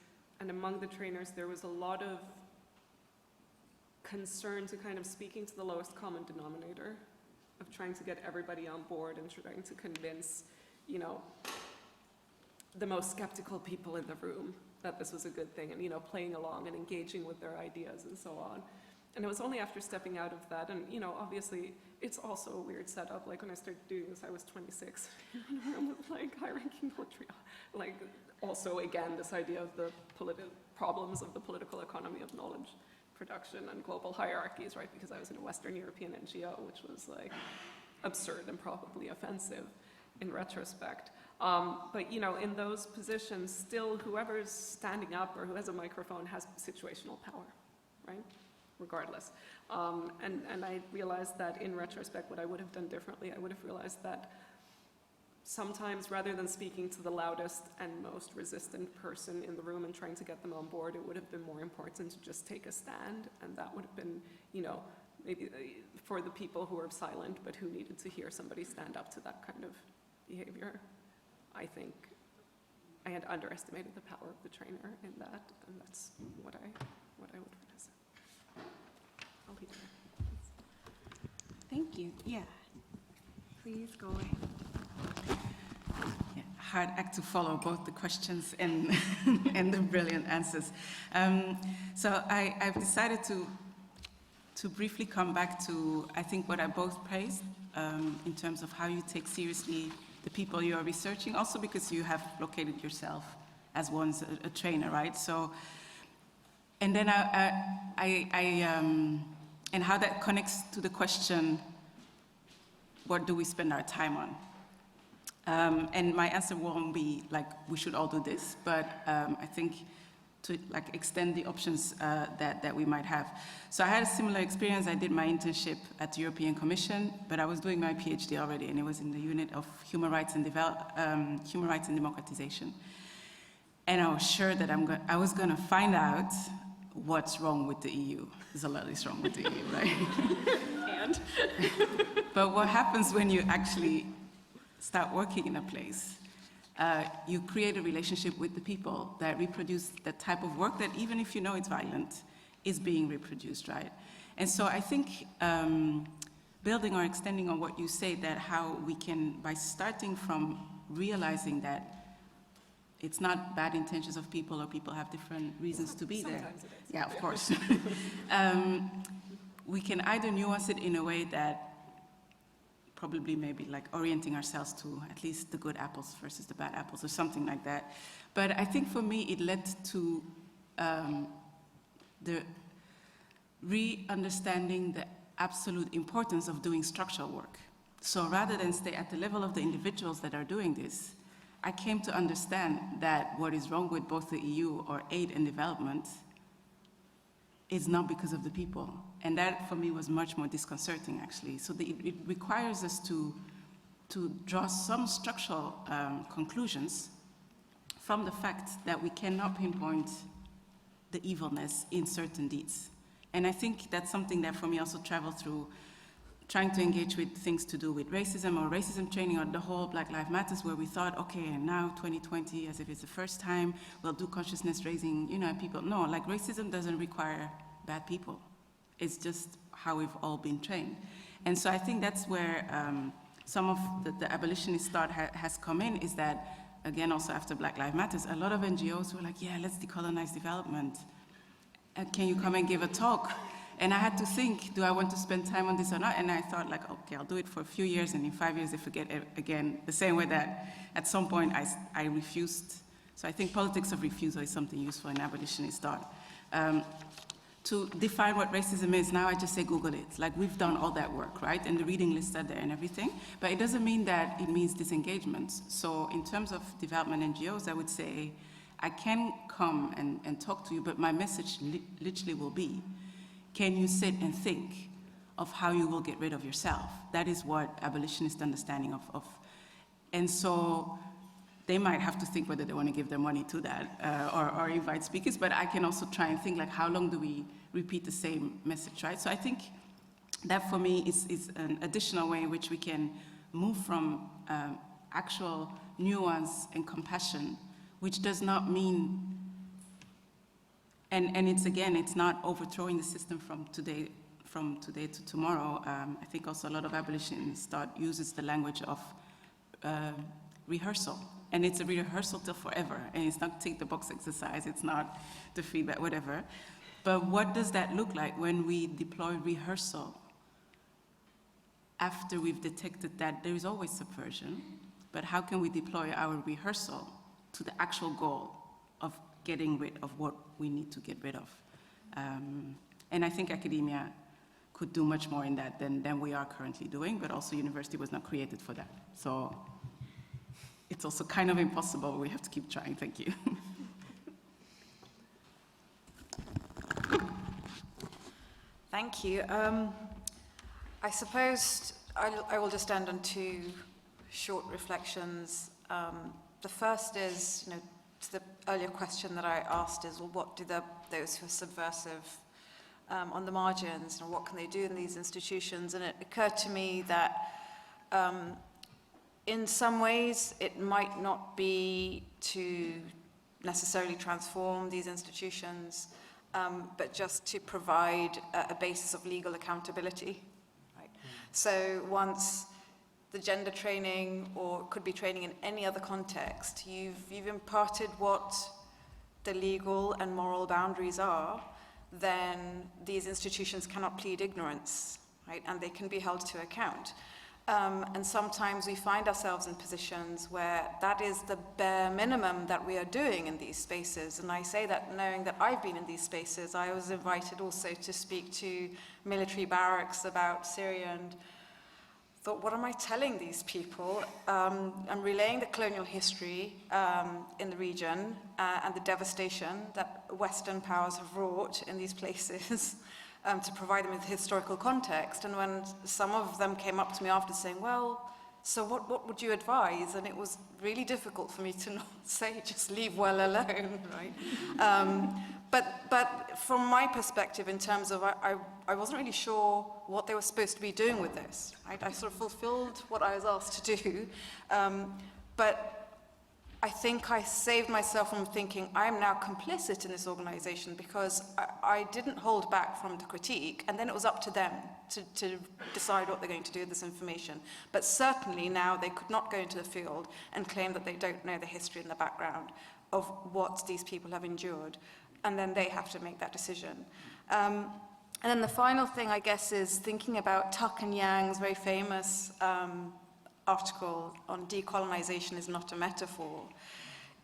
and among the trainers, there was a lot of concern to kind of speaking to the lowest common denominator, of trying to get everybody on board and trying to convince, the most skeptical people in the room that this was a good thing, and playing along and engaging with their ideas and so on. And it was only after stepping out of that, and obviously it's also a weird setup. Like when I started doing this, I was 26 in a room with like high-ranking military. Like also again this idea of the problems of the political economy of knowledge production and global hierarchies, right? Because I was in a Western European NGO, which was like absurd and probably offensive in retrospect. But in those positions, still whoever's standing up or who has a microphone has situational power, right? Regardless. And I realized that in retrospect, what I would have done differently, I would have realized that sometimes rather than speaking to the loudest and most resistant person in the room and trying to get them on board, it would have been more important to just take a stand. And that would have been, maybe for the people who were silent but who needed to hear somebody stand up to that kind of behavior. I think I had underestimated the power of the trainer in that, and that's what I would revisit. I'll be there. Thank you. Yeah. Please go ahead. Yeah, hard act to follow, both the questions and and the brilliant answers. So I've decided to briefly come back to, I think, what I both praised in terms of how you take seriously the people you are researching, also because you have located yourself as once a trainer, right? So, and then and how that connects to the question, what do we spend our time on? And my answer won't be like, we should all do this, but I think to like extend the options that we might have. So I had a similar experience. I did my internship at the European Commission, but I was doing my PhD already, and it was in the unit of human rights and democratization. And I was sure that I was going to find out what's wrong with the EU. There's a lot is wrong with the EU, right? And? But what happens when you actually start working in a place? You create a relationship with the people that reproduce the type of work that, even if you know it's violent, is being reproduced, right? And so I think building or extending on what you say, that how we can, by starting from realizing that it's not bad intentions of people, or people have different reasons to be there. Sometimes it is. Yeah, of course. We can either nuance it in a way that probably maybe like orienting ourselves to at least the good apples versus the bad apples or something like that. But I think for me it led to the re-understanding the absolute importance of doing structural work. So rather than stay at the level of the individuals that are doing this, I came to understand that what is wrong with both the EU or aid and development is not because of the people. And that for me was much more disconcerting, actually. So it requires us to draw some structural conclusions from the fact that we cannot pinpoint the evilness in certain deeds. And I think that's something that for me also traveled through trying to engage with things to do with racism or racism training or the whole Black Lives Matters, where we thought, okay, and now 2020, as if it's the first time, we'll do consciousness raising, people. No, like racism doesn't require bad people. It's just how we've all been trained. And so I think that's where some of the abolitionist thought has come in, is that, again, also after Black Lives Matters, a lot of NGOs were like, yeah, let's decolonize development. Can you come and give a talk? And I had to think, do I want to spend time on this or not? And I thought, like, okay, I'll do it for a few years, and in 5 years, I forget it again. The same way that at some point I refused. So I think politics of refusal is something useful in abolitionist thought. To define what racism is, now I just say Google it. Like, we've done all that work, right? And the reading lists are there and everything. But it doesn't mean that it means disengagement. So in terms of development NGOs, I would say, I can come and talk to you, but my message literally will be, can you sit and think of how you will get rid of yourself? That is what abolitionist understanding of. And so they might have to think whether they want to give their money to that or invite speakers, but I can also try and think, like, how long do we repeat the same message, right? So I think that for me is an additional way in which we can move from actual nuance and compassion, which does not mean, and it's not overthrowing the system from today to tomorrow. I think also a lot of abolitionists uses the language of rehearsal. And it's a rehearsal till forever. And it's not tick the box exercise, it's not the feedback, whatever. But what does that look like when we deploy rehearsal after we've detected that there is always subversion? But how can we deploy our rehearsal to the actual goal of getting rid of what we need to get rid of? And I think academia could do much more in that than we are currently doing, but also university was not created for that. So it's also kind of impossible. We have to keep trying. Thank you. Thank you. I suppose I will just end on two short reflections. The first is, to the earlier question that I asked is, well, what do those who are subversive on the margins, what can they do in these institutions? And it occurred to me that in some ways, it might not be to necessarily transform these institutions, but just to provide a basis of legal accountability. Right? So once the gender training, or could be training in any other context, you've imparted what the legal and moral boundaries are, then these institutions cannot plead ignorance, right? And they can be held to account. And sometimes we find ourselves in positions where that is the bare minimum that we are doing in these spaces. And I say that knowing that I've been in these spaces. I was invited also to speak to military barracks about Syria, and thought, what am I telling these people? I'm relaying the colonial history in the region and the devastation that Western powers have wrought in these places. To provide them with historical context. And when some of them came up to me after saying, well, so what would you advise? And it was really difficult for me to not say, just leave well alone, right? But from my perspective, in terms of, I wasn't really sure what they were supposed to be doing with this, right? I sort of fulfilled what I was asked to do, but I think I saved myself from thinking I am now complicit in this organization, because I didn't hold back from the critique, and then it was up to them to decide what they're going to do with this information. But certainly now they could not go into the field and claim that they don't know the history and the background of what these people have endured, and then they have to make that decision. And then the final thing, I guess, is thinking about Tuck and Yang's very famous article on decolonization is not a metaphor,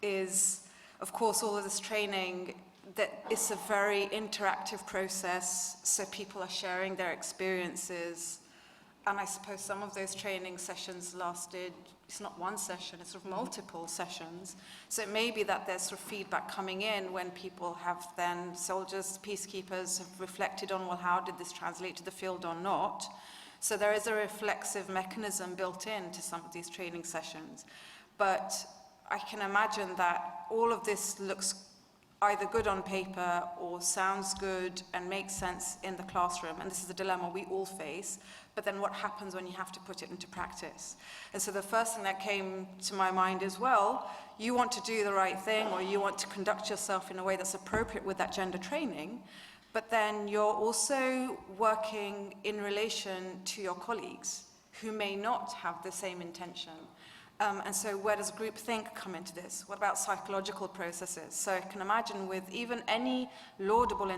is, of course, all of this training, that it's a very interactive process, so people are sharing their experiences. And I suppose some of those training sessions lasted, it's not one session, it's sort of multiple sessions. So it may be that there's sort of feedback coming in when people have then, soldiers, peacekeepers, have reflected on, well, how did this translate to the field or not? So there is a reflexive mechanism built into some of these training sessions. But I can imagine that all of this looks either good on paper or sounds good and makes sense in the classroom. And this is a dilemma we all face. But then what happens when you have to put it into practice? And so the first thing that came to my mind is, well, you want to do the right thing, or you want to conduct yourself in a way that's appropriate with that gender training. But then you're also working in relation to your colleagues who may not have the same intention. And so where does groupthink come into this? What about psychological processes? So I can imagine with even any laudable